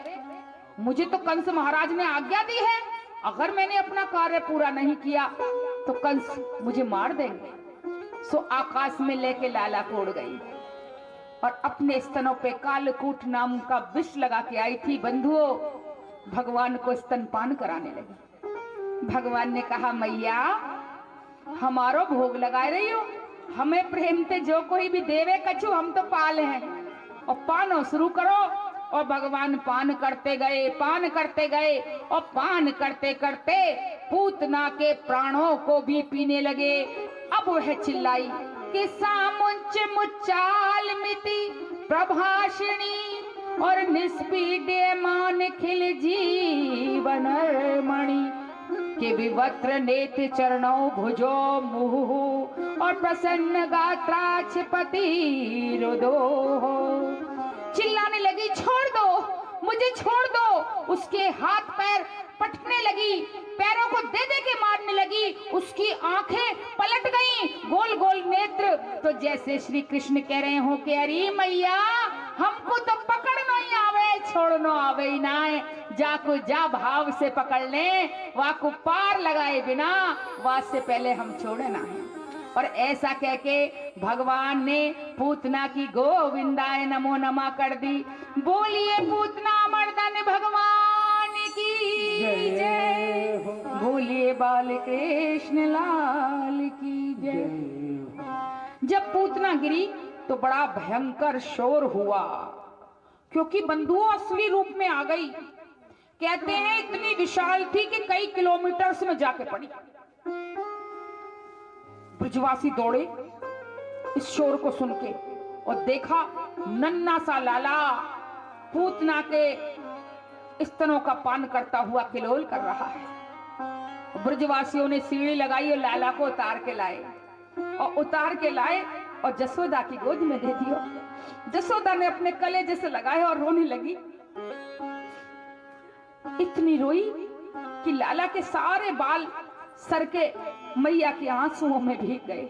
मुझे तो कंस महाराज ने आज्ञा दी है, अगर मैंने अपना कार्य पूरा नहीं किया तो कंस मुझे मार देंगे। सो आकाश में लेके लाला को उड़ गई और अपने स्तनों पे कालकूट नाम का विष लगा के आई थी। बंधुओं भगवान को स्तनपान कराने लगी। भगवान ने कहा मैया हमारो भोग लगा रही हो, हमें प्रेम से जो कोई भी देवे कछु हम तो पाले हैं और पानो शुरू करो। और भगवान पान करते गए, पान करते गए और पान करते करते पूतना के प्राणों को भी पीने लगे। अब वह चिल्लाई कि सामुंच मुच्चाल मिति प्रभाषिणी और निष्पीड्य मान खिल जीवन मणि के विवत्र नेत्र चरणों भुजो मुहु और प्रसन्न गात्राक्षपति रुदो। चिल्लाने लगी छोड़ दो मुझे, छोड़ दो। उसके हाथ पैर पटकने लगी, पैरों को दे दे के मारने लगी, उसकी आंखें पलट गईं, गोल गोल नेत्र। तो जैसे श्री कृष्ण कह रहे हो कि अरे मैया हमको तो पकड़ नहीं आवे, छोड़नो आवे ही ना, जाको जा भाव से पकड़ ले, वाको पार लगाए बिना वास से पहले हम छोड़े ना है। और ऐसा कह के भगवान ने पूतना की गोविंदाय नमो नमा कर दी। बोलिए पूतना मर्दन भगवान की जय, बोलिए बाल कृष्ण लाल की जय। जब पूतना गिरी तो बड़ा भयंकर शोर हुआ, क्योंकि बंधुओं असली रूप में आ गई। कहते हैं इतनी विशाल थी कि कई किलोमीटर में जाके पड़ी। ब्रजवासी दौड़े इस शोर को सुन के और देखा नन्ना सा लाला पूतना के स्तनों का पान करता हुआ किलोल कर रहा है। ब्रजवासियों ने सीढ़ी लगाई और लाला को उतार के लाए और जसोदा की गोद में दे दिया। जसोदा ने अपने कलेजे से लगाए और रोने लगी। इतनी रोई कि लाला के सारे बाल सर के मैया के आंसुओं में भीग गए।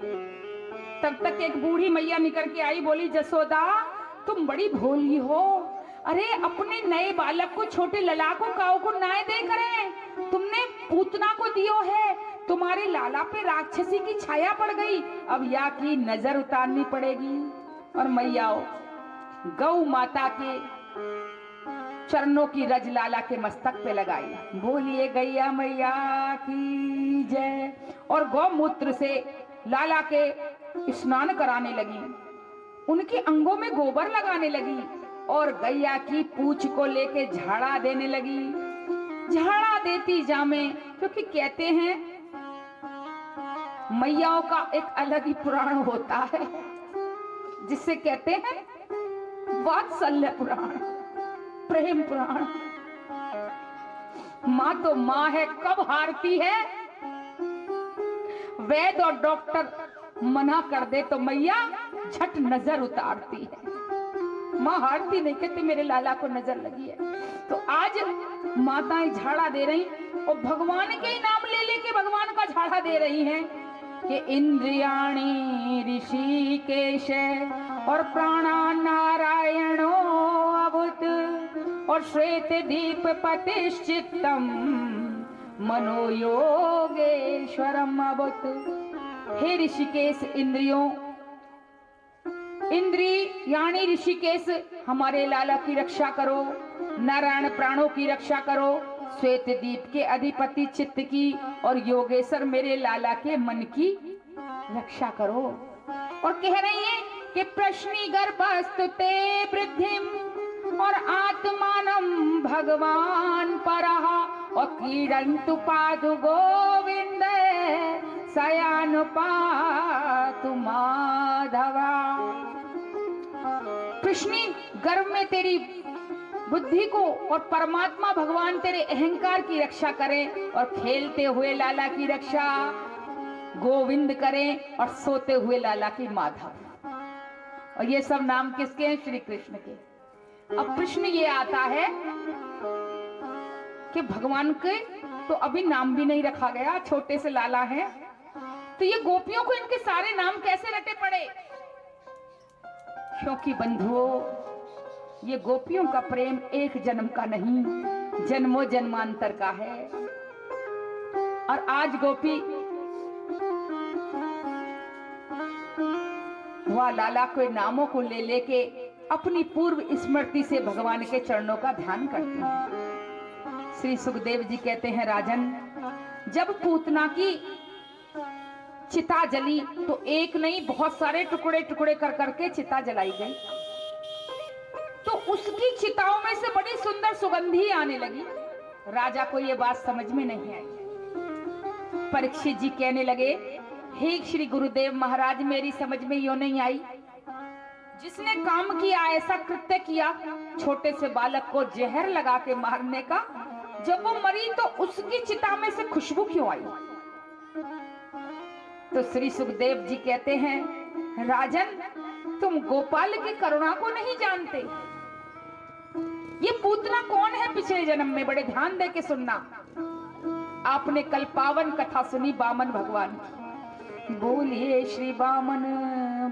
तब तक एक बूढ़ी मैया निकल के आई, बोली जसोदा तुम बड़ी भोली हो, अरे अपने नए बालक को, छोटे लला को, काऊ को नाय दे करे तुमने पूतना को दियो है, तुम्हारे लाला पे राक्षसी की छाया पड़ गई, अब या की नजर उतारनी पड़ेगी। और मैयाओ गौ माता के चरणों की रज लाला के मस्तक पे लगाई। बोलिए गैया मैया की जय। और गौमूत्र से लाला के स्नान कराने लगी, उनके अंगों में गोबर लगाने लगी और गैया की पूंछ को लेके झाड़ा देने लगी। झाड़ा देती जामे, क्योंकि कहते हैं मैयाओं का एक अलग ही पुराण होता है। जिसे कहते हैं वात्सल्य पुराण, प्रेम पुराण। माँ तो माँ है, कब हारती है? वैद और डॉक्टर मना कर दे तो मैया झट नजर उतारती है। माँ हारती नहीं, कहती मेरे लाला को नजर लगी है। तो आज माताएं झाड़ा दे रही और भगवान के ही नाम ले लेके भगवान का झाड़ा दे रही हैं कि इंद्रियाणी ऋषिकेश और प्राणा नारायणो अभूत और श्वेत दीप पतिश्चित्तम मनोयोगेश्वरम अभूत। हे ऋषिकेश, इंद्री यानी ऋषिकेश हमारे लाला की रक्षा करो, नारायण प्राणों की रक्षा करो, श्वेत दीप के अधिपति चित्त की और योगेश्वर मेरे लाला के मन की रक्षा करो। और कह रही है कि प्रश्नी गर्भस्तुते वृद्धिम और आत्मानम भगवान परहा और क्रीडन्तु पादु गोविंद सयानुपातु माधवा। प्रश्नी गर्भ में तेरी बुद्धि को और परमात्मा भगवान तेरे अहंकार की रक्षा करें और खेलते हुए लाला की रक्षा गोविंद करें और सोते हुए लाला की माधव। और ये सब नाम किसके हैं? श्री कृष्ण के। अब प्रश्न ये आता है कि भगवान के तो अभी नाम भी नहीं रखा गया, छोटे से लाला है, तो ये गोपियों को इनके सारे नाम कैसे रटे पड़े? क्योंकि बंधुओं, ये गोपियों का प्रेम एक जन्म का नहीं, जन्मों जन्मांतर का है। और आज गोपी वह लाला के नामों को ले लेके अपनी पूर्व स्मृति से भगवान के चरणों का ध्यान करती हैं। श्री सुखदेव जी कहते हैं, राजन, जब पूतना की चिता जली तो एक नहीं बहुत सारे टुकड़े टुकड़े कर करके चिता जलाई गई। तो उसकी चिताओं में से बड़ी सुंदर सुगंधी आने लगी। राजा को यह बात समझ में नहीं आई। परीक्षित जी कहने लगे, हे श्री गुरुदेव महाराज, मेरी समझ में यो नहीं आई, जिसने काम किया, ऐसा कृत्य किया, छोटे से बालक को जहर लगा के मारने का, जब वो मरी तो उसकी चिता में से खुशबू क्यों आई? तो श्री सुखदेव जी कहते हैं, राजन, तुम गोपाल की करुणा को नहीं जानते। ये पूतना कौन है पिछले जन्म में? बड़े ध्यान दे के सुनना। आपने कल पावन कथा सुनी बामन भगवान की। बोलिए श्री बामन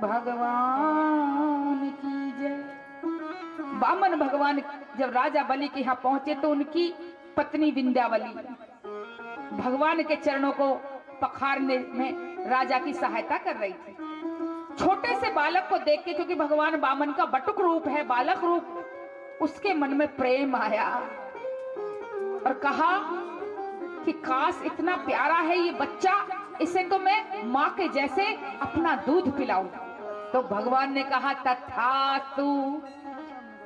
भगवान की जय। बामन भगवान जब राजा बलि के यहाँ पहुंचे तो उनकी पत्नी विंध्यावली भगवान के चरणों को पखारने में राजा की सहायता कर रही थी। छोटे से बालक को देख के, क्योंकि भगवान बामन का बटुक रूप है, बालक रूप, उसके मन में प्रेम आया और कहा कि काश इतना प्यारा है ये बच्चा, इसे तो मैं माँ के जैसे अपना दूध पिलाऊं। तो भगवान ने कहा तथास्तु।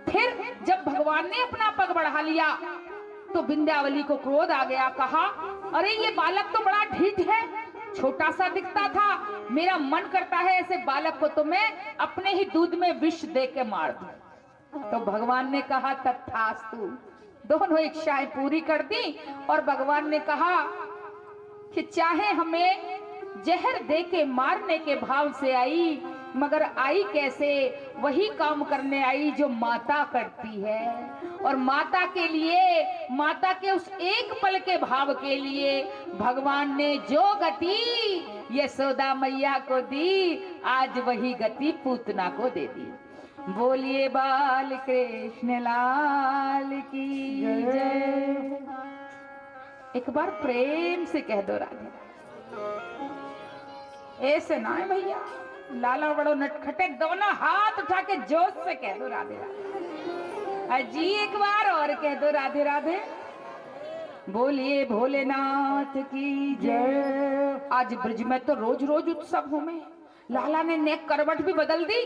फिर जब भगवान ने अपना पग बढ़ा लिया तो विंध्यावली को क्रोध आ गया। कहा, अरे ये बालक तो बड़ा ढीठ है, छोटा सा दिखता था, मेरा मन करता है ऐसे बालक को तो मैं अपने ही दूध में विष दे के मार दूं। तो भगवान ने कहा तथास्तु। दोनों इच्छाएं पूरी कर दी और भगवान ने कहा कि चाहे हमें जहर दे के मारने के भाव से आई, मगर आई कैसे? वही काम करने आई जो माता करती है। और माता के लिए, माता के उस एक पल के भाव के लिए भगवान ने जो गति यशोदा मैया को दी, आज वही गति पूतना को दे दी। बोलिए बाल कृष्ण लाल की जय। एक बार प्रेम से कह दो राधे। ऐसे ना है भैया, लाला बड़ो नटखटे, दोनों हाथ उठा के जोश से कह दो राधे राधे। अजी एक बार और कह दो राधे राधे। बोलिए भोलेनाथ की जय। आज ब्रज में तो रोज रोज उत्सव हो में। लाला ने नेक करवट भी बदल दी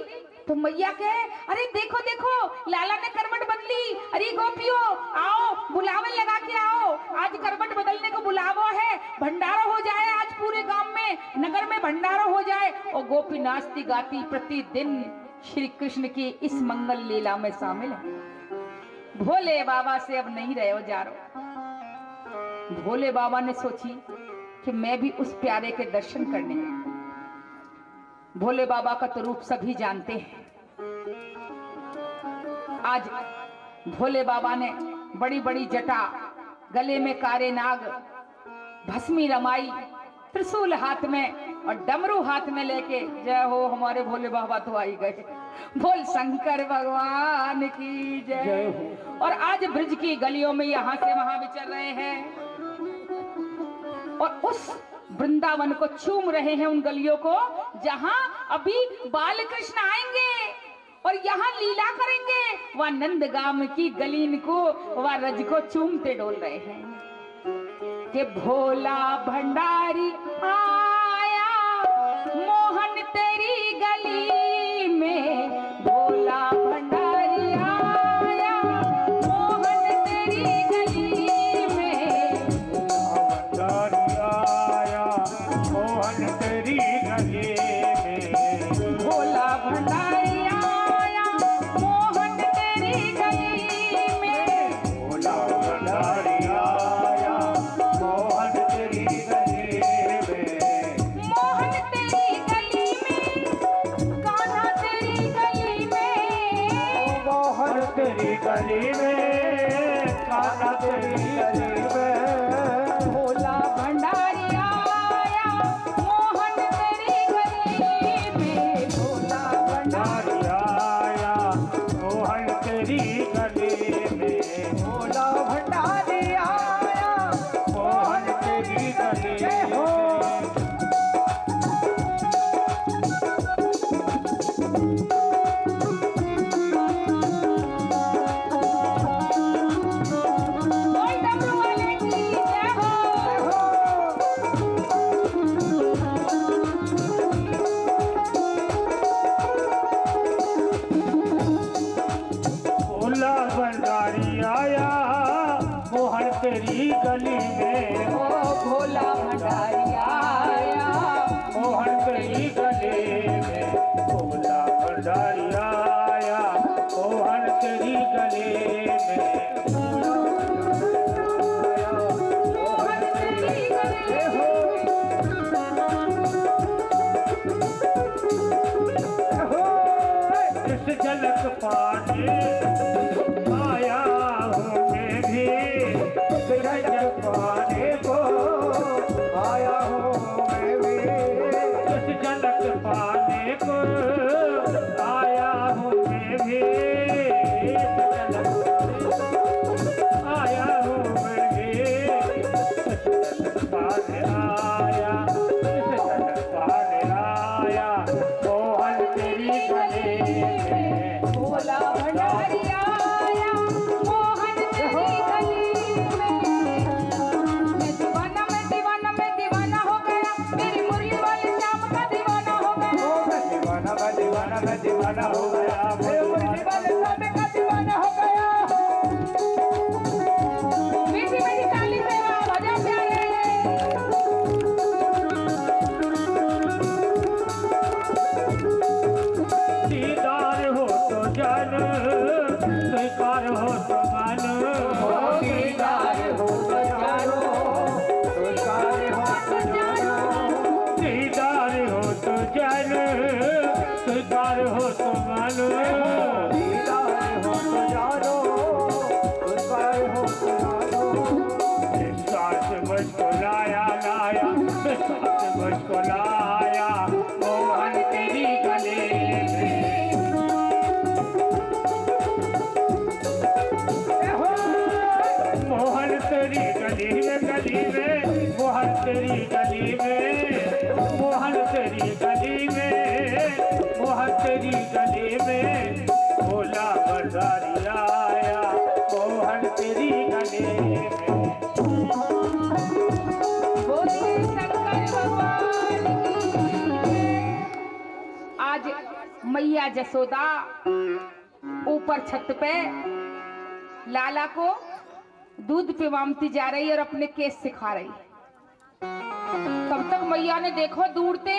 तो मैया कहे, अरे देखो देखो लाला ने करवट बदली, अरे गोपियों आओ, बुलावे लगा के आओ, आज करवट बदलने को बुलावो है, भंडारा हो जाए आज पूरे गांव में, नगर में भंडारा हो जाए। और गोपी नाचती गाती प्रतिदिन श्री कृष्ण की इस मंगल लीला में शामिल है। भोले बाबा से अब नहीं रहे हो जा रहे। भोले बाबा ने सोची कि मैं भी उस प्यारे के दर्शन करने गया। भोले बाबा का तो रूप सभी जानते हैं। आज भोले बाबा ने बड़ी बड़ी जटा, गले में कारे नाग, भस्मी रमाई, त्रिशूल हाथ में और डमरू हाथ में लेके, जय हो हमारे भोले बाबा तो आई गए। बोल शंकर भगवान की जय हो। और आज ब्रज की गलियों में यहाँ से वहां विचर रहे हैं और उस वृंदावन को चूम रहे हैं, उन गलियों को जहां अभी बाल कृष्ण आएंगे और यहाँ लीला करेंगे। वह नंदगाम की गलीन को, वह रज को चूमते डोल रहे हैं कि भोला भंडारी आया मोहन तेरी गली में, भोला भंडारी आया मोहन तेरी गली में, भंडारी आया मोहन तेरी गली में, भोला भंडारी आया मोहन तेरी गली में, भोला भंडारी आया मोहन तेरी गली में, मोहन तेरी गली में, कान्हा तेरी गली में, मोहन तेरी गली में, कान्हा तेरी गली में, भोला भंडारी आया मोहन तेरी गली में, भोला भंडारी भंडारी आया मोहन तेरी गली में, भोला भंडारी आया मोहन तेरी गली में। कोई डमरू वाले की जय हो। भोला भंडारी आया मोहन तेरी गली में, ओ भोला भंडारी आया मोहन तेरी गली में, भोला भंडारी आया मोहन तेरी गली में, मोहन तेरी गली में। इस झलक पाने आया हूँ मैं भी, इस झलक पाने को आया हूँ मैं भी, इस झलक पाने को आया हूँ मैं भी, इस झलक आया हूँ मैं भी, इस झलक पाने आया, इस झलक पाने आया मोहन तेरी गली में, भोला भंडारी आया मोहन तेरी गली में। मैं दीवाना हो गया, मेरी मुरली वाले श्याम का दीवाना हो गया, मैं दीवाना हो गया, मेरे मुरली वाले श्याम का दीवाना हो गया। मीठी मीठी ताली से बजा प्यारे। दीदार हो तो जान, स्वीकार हो तो मान, दीदार हो तो जानो, स्वीकार हो तो जानो, दीदार हो तो जान, स्वीकार हो तो मान, दीदार हो तो जानो, स्वीकार हो तो जानो, विश्वास मुझको लाया लाया, विश्वास मुझको लाया मोहन तेरी गली में, मोहन तेरी गली में, गली में, मोहन तेरी गली में, मोहन तेरी गली में, मोहन तेरी गली में, भोला भंडारी आया मोहन तेरी गली में। बोले शंकर भगवान की। आज मैया जसोदा ऊपर छत पे लाला को दूध पिवामती जा रही और अपने केस सिखा रही। तब तक मैया ने देखो दूरते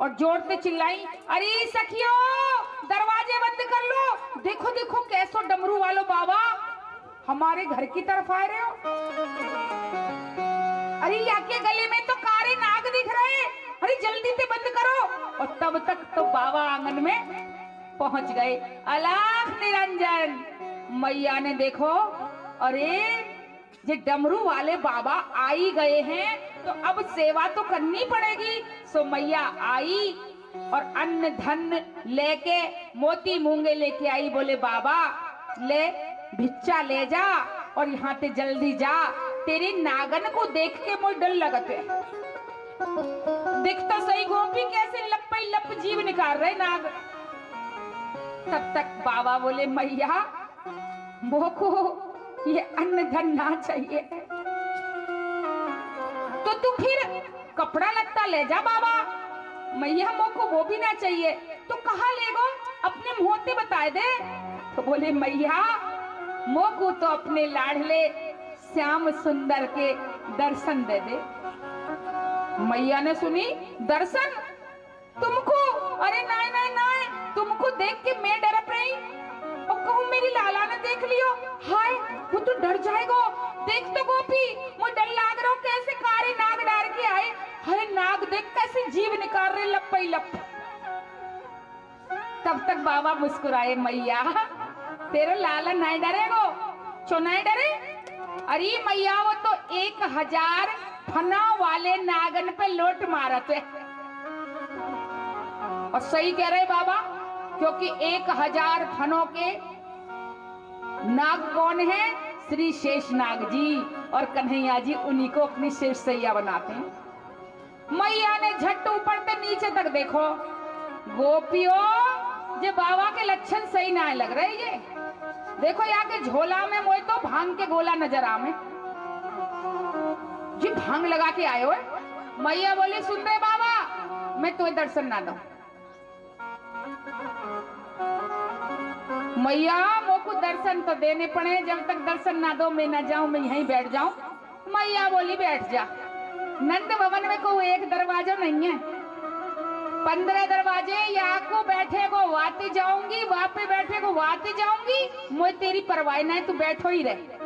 और जोरते चिल्लाई, अरे सखियो दरवाजे बंद कर लो। देखो देखो कैसो डमरू वालो बाबा हमारे घर की तरफ आ रहे हो। अरे या के गले में तो कारे नाग दिख रहे, अरे जल्दी से बंद करो। और तब तक तो बाबा आंगन में पहुंच गए। अलाख निरंजन मैया ने देखो, अरे ये डमरू वाले बाबा आ ही गए हैं तो अब सेवा तो करनी पड़ेगी। सो मैया आई और अन्न धन लेके मोती मूंगे लेके आई। बोले बाबा ले भिक्षा ले जा और यहाँ ते जल्दी जा, तेरी नागन को देख के मुझे डर लगते। दिखता सही गोपी कैसे लपई लप जीव निकाल रहे नाग। तब तक बाबा बोले मैया मोको ये अन्न धन ना चाहिए तो तू फिर कपड़ा लत्ता ले जा बाबा। मैया मोको वो भी ना चाहिए तो कहाँ ले गो, अपने मुंह से बताए दे। तो बोले मैया मोको तो अपने लाडले श्याम सुंदर के दर्शन दे दे। मैया ने सुनी दर्शन तुमको, अरे नहीं नहीं नहीं, तुमको देख के मैं डर रही और कहूँ मेरी लाला ने देख लियो, हाय वो तो डर जाएगा। देख तो गोपी मुझे डर लाग रहा, कैसे कारे नाग डार के आए, हाय नाग देख कैसे जीव निकाल रहे लपई लप। तब तक बाबा मुस्कुराए, मैया तेरा लाला नहीं डरेगो, क्यों नहीं डरे? अरे मैया वो तो 1000 फना वाले नागन पे लोट मारते। और सही कह रहे बाबा, क्योंकि 1000 फनों के नाग कौन है? श्री शेषनाग जी और कन्हैया जी, उन्हीं को अपनी शेष सैया बनाते हैं। मैया ने झट ऊपर से नीचे तक देखो, गोपियों जे बाबा के लक्षण सही ना लग रहे। ये देखो यहाँ के झोला में मोए तो भांग के गोला नजर आवे जी, भांग लगा के आए हो। मैया बोली सुन रहे बाबा मैं तुम्हें दर्शन ना दूं। मैया मोको दर्शन तो देने पड़े, जब तक दर्शन ना दो मैं ना जाऊं, मैं यहीं बैठ जाऊं। मैया बोली बैठ जा। नंद भवन में कोई एक दरवाजा नहीं है, 15 दरवाजे, यहाँ को बैठे को वाते जाऊंगी, वहां पे बैठे को वाते जाऊंगी, मुझे तेरी परवाह नहीं, तू बैठो ही रहे।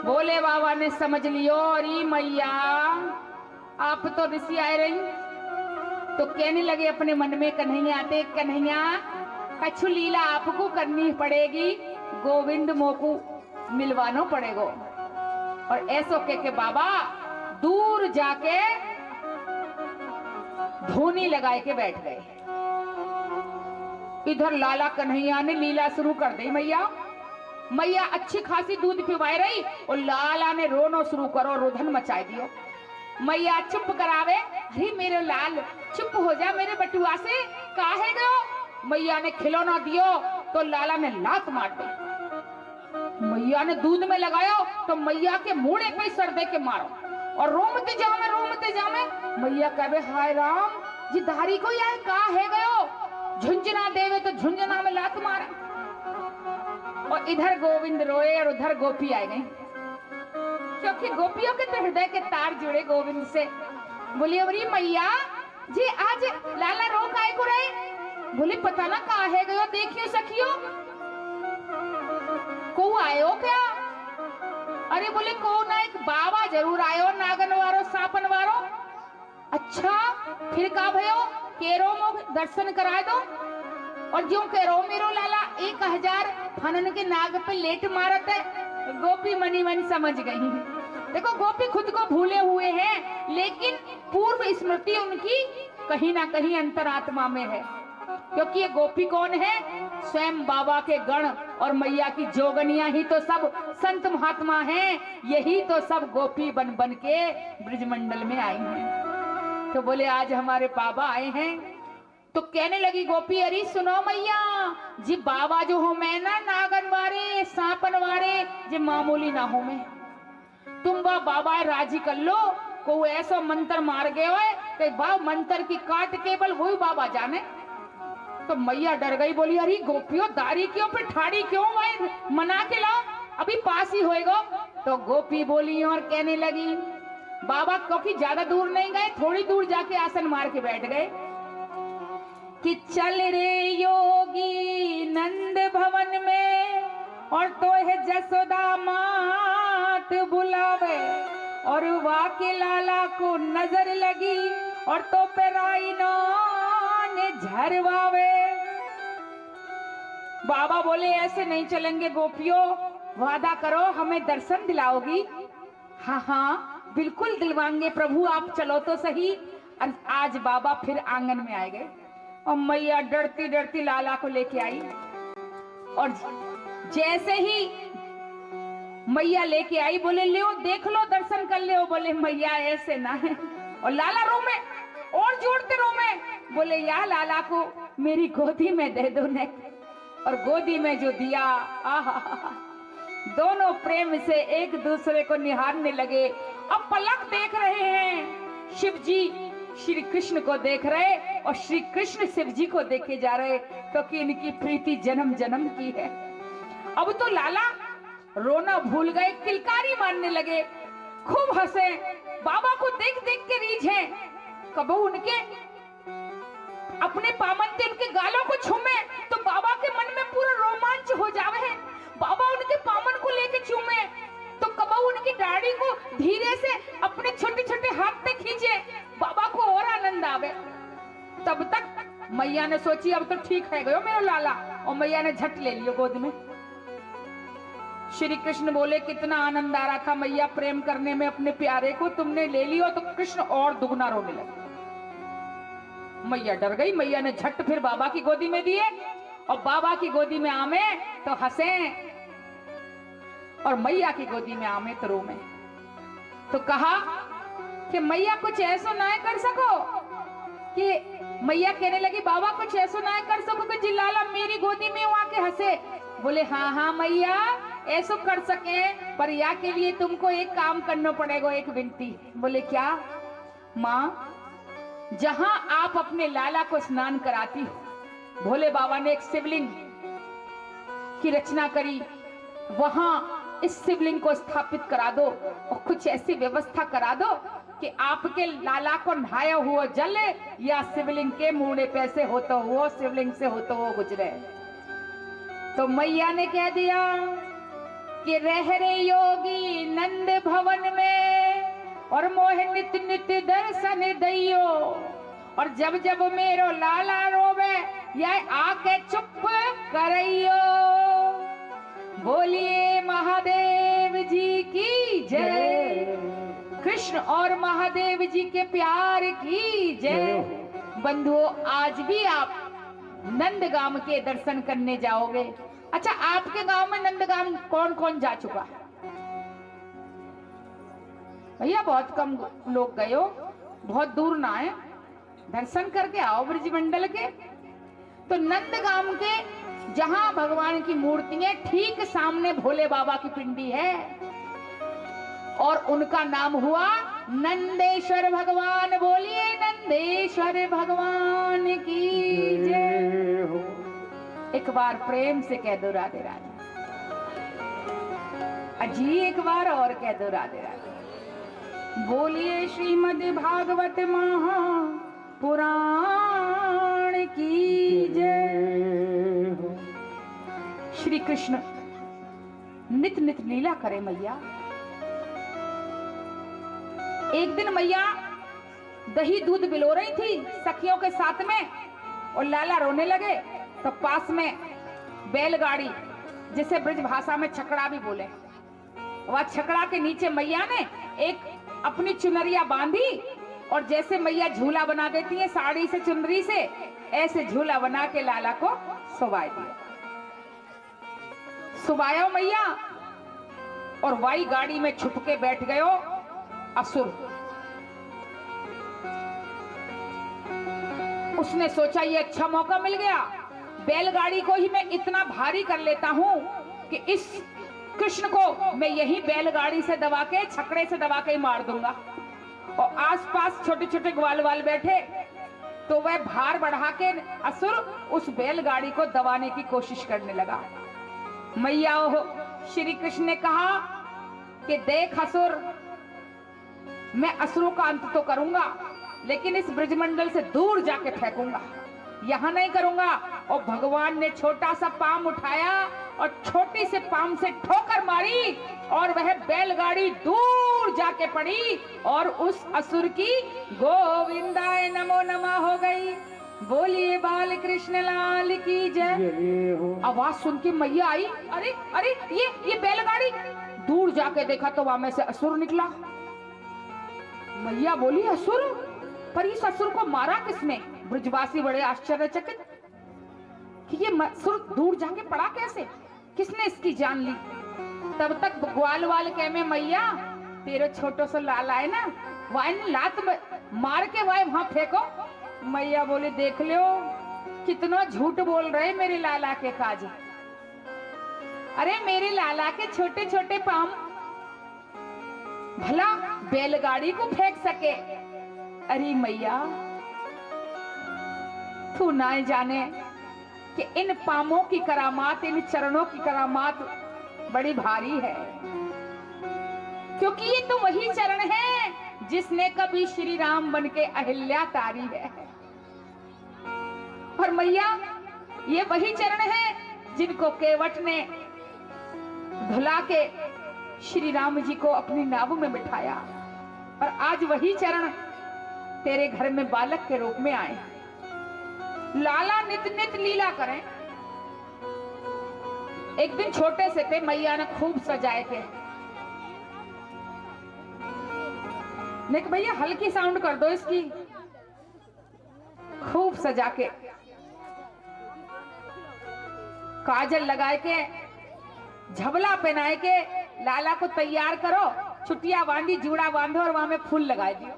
बोले बाबा ने समझ लियो, अरे मैया आप तो ऋषि आए रही। तो कहने लगे अपने मन में, कन्हैया आते कन्हैया कछु लीला आपको करनी पड़ेगी, गोविंद मोकू मिलवानो पड़ेगो। और ऐसो के बाबा दूर जाके धोनी लगाए के बैठ गए। इधर लाला कन्हैया ने लीला शुरू कर दी। मैया अच्छी खासी दूध पिवाई रही और लाला ने रोनो शुरू करो, रोधन मचाई दियो। मैया चुप करावे, अरे मेरे लाल चुप हो जा मेरे बटुआ से, काहे गयो? मैया ने खिलौना दियो तो लाला ने लात मार दी। मैया ने दूध में लगाया तो मैया के मुड़े पे सर दे के मारो और रोमते जामे। मैया कहे हाय राम जी धारी को यार का है गयो, झुंझुना देवे तो झुंझुना में लात मारे। और इधर गोविंद रोए और उधर गोपी आ गई, क्योंकि गोपियों के तो हृदय के तार जुड़े गोविंद से। बोली अरे मैया जी आज लाला रो काहे को रहे? बोले पता ना कहा है गयो, देखियो सखियो को आयो क्या? अरे बोले को ना एक बाबा जरूर आयो, नागन वारो सापन वारो। अच्छा फिर का भयो? केरो मो दर्शन कराए दो। और जो केरो मेरो लाला 1000 फनन के नाग पे लेट मारत है। गोपी मनी मन समझ गई। देखो गोपी खुद को भूले हुए हैं, लेकिन पूर्व स्मृति उनकी कहीं ना कहीं अंतरात्मा में है। क्योंकि ये गोपी कौन है? स्वयं बाबा के गण और मैया की जोगनिया ही तो सब संत महात्मा हैं। यही तो सब गोपी बन बन के ब्रजमंडल में आई हैं। तो बोले आज हमारे बाबा आए हैं। तो कहने लगी गोपी, अरे सुनो मैया जी, बाबा जो हो मैं ना नागन वारे सांपन वारे जी मामूली ना हो मैं, तुम बाबा राजी कर लो। को ऐसा मंत्र मार गए हो कि बाबा मंत्र की काट केवल वही बाबा जाने। तो मैया डर गई, बोली अरे गोपियों दारी क्यों पे ठाड़ी क्यों, भाई मना के लाओ अभी पास ही होएगा। तो गोपी बोली और कहने लगी, बाबा क्योंकि ज्यादा दूर नहीं गए, थोड़ी दूर जाके आसन मार के बैठ गए। कि चल रे योगी नंद भवन में, और तो है जसोदा मात बुलावे, और वाके लाला को नजर लगी, और तो पे राइनो ने झरवावे। बाबा बोले ऐसे नहीं चलेंगे गोपियों, वादा करो हमें दर्शन दिलाओगी। हाँ हाँ बिल्कुल दिलवाएंगे प्रभु, आप चलो तो सही। और आज बाबा फिर आंगन में आए गए, और मैया डरती डरती लाला को लेके आई, और जैसे ही मैया लेके आई बोले ले देख लो दर्शन कर ले। बोले मैया ऐसे ना है, और लाला रो में और जोड़ते रो में बोले या लाला को मेरी गोदी में दे दो ने। और गोदी में जो दिया, आहा दोनों प्रेम से एक दूसरे को निहारने लगे। अब पलक देख रहे हैं, शिव जी श्री कृष्ण को देख रहे, और श्री कृष्ण शिव जी को देखे जा रहे, क्योंकि तो इनकी प्रीति जन्म जन्म की है। अब तो लाला रोना भूल गए, किलकारी मारने लगे, खूब हंसे, बाबा को देख देख के रीझे। कबो उनके अपने पामन के उनके गालों को छूमे तो बाबा के मन में पूरा रोमांच हो जावे। बाबा उनके पामन को लेके चूमे तो कबो उनकी दाढ़ी को धीरे से अपने छोटे छोटे हाथ से खींचे, बाबा को और आनंद आवे। तब तक मैया ने सोची अब तो ठीक है गयो मेरा लाला, और मैया ने झट ले लियो गोद में। श्री कृष्ण बोले कितना आनंद आ रहा था मैया प्रेम करने में अपने प्यारे को, तुमने ले लियो। तो कृष्ण और दुगना रोने लगे। मैया डर गई, मैया ने झट फिर बाबा की गोदी में दिए, और बाबा की गोदी में आमे तो हंसे, और मैया की गोदी में आमे तो रोमे। तो कहा कि मैया कुछ ऐसा ना कर सको, कि मैया कहने लगी बाबा कुछ ऐसा ना कर सको कि जिलाला मेरी गोदी में आके हंसे। बोले हाँ हाँ मैया ऐसा कर सके, पर या के लिए तुमको एक काम करना पड़ेगा, एक विनती। बोले क्या? माँ जहां आप अपने लाला को स्नान कराती हो, भोले बाबा ने एक शिवलिंग की रचना करी, वहां इस शिवलिंग को स्थापित करा दो, और कुछ ऐसी व्यवस्था करा दो कि आपके लाला को नहाया हुआ जल या शिवलिंग के मुंडे पे से होता हुआ शिवलिंग से होता हुआ गुजरे। तो मैया ने कह दिया कि रह रे योगी नंद भवन में, और मोह नित नित दर्शन दैयो, और जब जब मेरो लाला रोवे या आके चुप करइयो। बोलिए महादेव जी की जय, कृष्ण और महादेव जी के प्यार की जय। बंधुओं आज भी आप नंदगाम के दर्शन करने जाओगे। अच्छा आपके गांव में नंदगाम कौन कौन जा चुका है? भैया बहुत कम लोग गए हो, बहुत दूर ना आए, दर्शन करके आओ ब्रज मंडल के। तो नंदगाम के जहां भगवान की मूर्ति है ठीक सामने भोले बाबा की पिंडी है, और उनका नाम हुआ नंदेश्वर भगवान। बोलिए नंदेश्वर भगवान की जय। एक बार प्रेम से कह दो राधे राधे। अजी एक बार और कह दो राधे राधे। बोलिए श्रीमद् भागवत महापुराण की जय। श्री कृष्ण नित नित लीला करे मैया। एक दिन मैया दही दूध बिलो रही थी सखियों के साथ में, और लाला रोने लगे। तो पास में बैलगाड़ी, जिसे ब्रज भाषा में छकड़ा भी बोले, वह छकड़ा के नीचे मैया ने एक अपनी चुनरिया बांधी, और जैसे मैया झूला बना देती है साड़ी से चुनरी से, ऐसे झूला बना के लाला को सुवा दिया। सुवाया मैया, और वाई गाड़ी में छुप के बैठ गयो असुर। उसने सोचा ये अच्छा मौका मिल गया, बैलगाड़ी को ही मैं इतना भारी कर लेता हूं कि इस कृष्ण को मैं यही बैलगाड़ी से दबा के, छकड़े से दबा के ही मार दूंगा। और आसपास छोटे छोटे ग्वाल वाल बैठे, तो वह भार बढ़ा के असुर उस बैलगाड़ी को दबाने की कोशिश करने लगा। मैया श्री कृष्ण ने कहा कि देख असुर, मैं असुरों का अंत तो करूंगा, लेकिन इस ब्रजमंडल से दूर जाके फेंकूंगा। यहाँ नहीं करूंगा। और भगवान ने छोटा सा पाम उठाया और छोटी से पाम से ठोकर मारी और वह बैलगाड़ी दूर जाके पड़ी और उस असुर की गोविंदाय नमो नमः हो गई। बोलिए बाल कृष्ण लाल की जय। जय हो। आवाज सुन के मैया आई, अरे अरे ये बैलगाड़ी। दूर जाके देखा तो वहां में से असुर निकला। मैया बोली असुर? पर इस असुर को मारा किसने? ब्रजवासी बड़े आश्चर्यचकित कि ये असुर दूर जाके पड़ा कैसे, किसने इसकी जान ली। तब तक ग्वाल वाल कह में मैया तेरे छोटो सा लाला है ना, वाइन लात मार के वाई वहां फेंको। मैया बोले देख लो कितना झूठ बोल रहे मेरे लाला के काज। अरे मेरे लाला के छोटे छोटे पाम भला बैलगाड़ी को फेंक सके। अरे मैया तू ना जाने कि इन पामों की करामात, इन चरणों की करामात बड़ी भारी है, क्योंकि ये तो वही चरण है जिसने कभी श्री राम बन के अहिल्या तारी है। और मैया ये वही चरण है जिनको केवट ने धुला के श्री राम जी को अपनी नाव में बिठाया। और आज वही चरण तेरे घर में बालक के रूप में आए। लाला नित नित लीला करें। एक दिन छोटे से थे, मैया ने खूब सजाए थे। निक भैया हल्की साउंड कर दो इसकी। खूब सजा के काजल लगाए के झबला पहनाए के लाला को तैयार करो, छुटिया बांधी, जूड़ा बांधो और वहां में फूल लगाए दियो।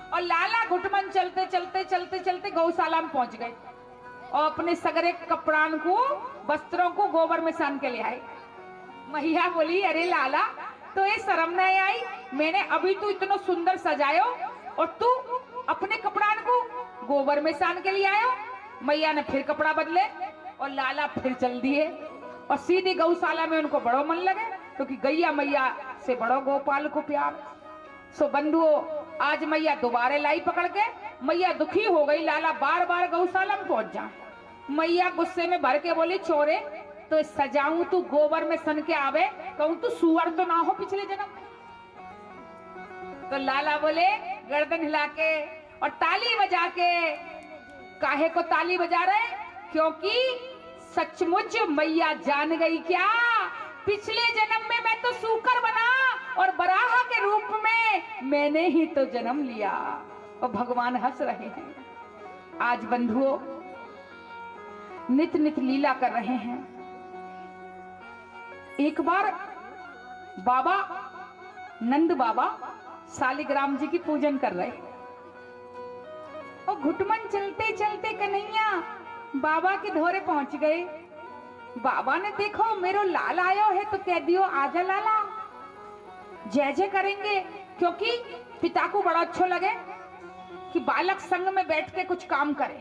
और लाला घुटमन चलते चलते चलते चलते गौशाला में पहुंच गए और अपने सगरे कपड़ान को, वस्त्रों को गोबर में सान के ले आए। मैया बोली अरे लाला तो ये शर्म नहीं आई, मैंने अभी तो इतना सुंदर सजायो और तू अपने कपड़ान को गोबर में सान के लिए आयो। मैया ने फिर कपड़ा बदले और लाला फिर चल दिए और सीधी गौशाला में। उनको बड़ो मन लगे क्योंकि गैया मैया से बड़ो गोपाल को प्यार। सो बंधुओं आज मैया दोबारा लाई पकड़ के। मैया दुखी हो गई, लाला बार बार गौशाला में पहुंच जा। मैया गुस्से में भर के बोली चोरे तो सजाऊं तू गोबर में सन के आवे, कहूं तू सुअर तो ना हो पिछले जन्म। तो लाला बोले गर्दन हिला के और ताली बजा के। काहे को ताली बजा रहे? क्योंकि सचमुच मैया जान गई क्या, पिछले जन्म में मैं तो सूकर बना और बराह के रूप में मैंने ही तो जन्म लिया। और भगवान हंस रहे हैं। आज बंधुओं नित नित लीला कर रहे हैं। एक बार बाबा नंद बाबा सालिग्राम जी की पूजन कर रहे और घुटमन चलते चलते कन्हैया बाबा के धोरे पहुंच गए। बाबा ने देखो मेरो लाल आयो है तो कह दियो आजा लाला, जय जय करेंगे। क्योंकि पिता को बड़ा अच्छा लगे कि बालक संग में बैठ के कुछ काम करे,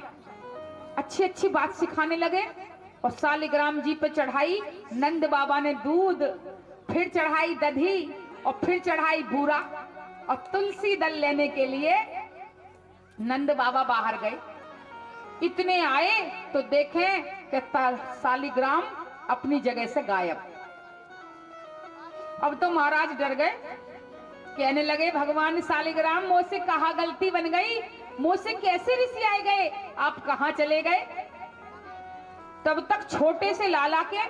अच्छी अच्छी बात सिखाने लगे। और सालिग्राम जी पे चढ़ाई नंद बाबा ने दूध, फिर चढ़ाई दधी और फिर चढ़ाई बूरा। और तुलसी दल लेने के लिए नंद बाबा बाहर गए। इतने आए तो देखें कि सालिग्राम अपनी जगह से गायब। अब तो महाराज डर गए, कहने लगे भगवान सालिग्राम मुझसे कहा गलती बन गई, मुझसे कैसे ऋषि आए गए, आप कहां चले गए। तब तक छोटे से लाला के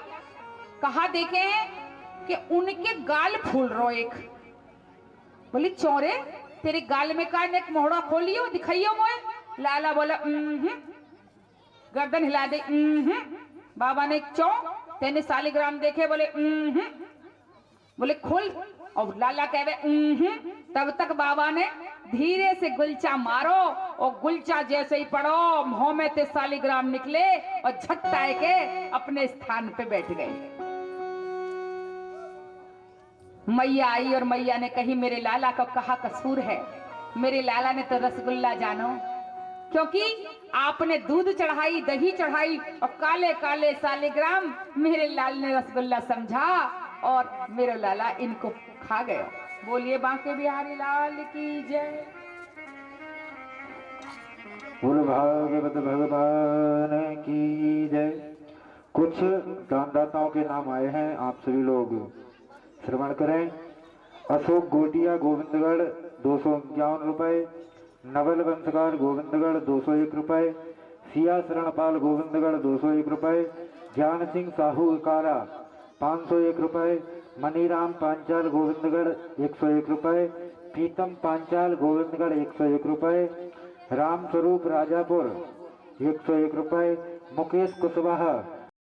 कहा देखे हैं कि उनके गाल फूल रो। एक बोली चौरे तेरे गाल में का एक मोहड़ा खोलियो दिखाइयो मोए। लाला बोला गर्दन हिला दे। बाबा ने चौ तेने सालिग्राम देखे, बोले बोले खोल। और लाला कह रहे तब तक बाबा ने धीरे से गुलचा मारो और गुलचा जैसे ही पड़ो मुंह में ते सालिग्राम निकले और झट्टाए के अपने स्थान पे बैठ गए। मैया आई और मैया ने कही मेरे लाला का कहा कसूर है। मेरे लाला ने तो रसगुल्ला जानो, क्योंकि आपने दूध चढ़ाई, दही चढ़ाई और काले काले सालिग्राम मेरे लाल ने रसगुल्ला समझा और मेरा लाला इनको खा गया। बोलिए बांके बिहारी लाल की जय। बोल भागवत भगवान की जय। कुछ दानदाताओं के नाम आए हैं, आप सभी लोग श्रवण करें। अशोक गोटिया गोविंदगढ़ 251 रुपए, नवल वंशकार गोविंदगढ़ 201 रुपए, सिया शरणपाल गोविंदगढ़ 201 रुपए, ज्ञान सिंह साहू कारा 501 रुपए, मनीराम पांचाल गोविंदगढ़ 101 रुपए, प्रीतम पांचाल गोविंदगढ़ 101 रुपए, राम स्वरूप राजापुर 101 रुपए, मुकेश कुशवाहा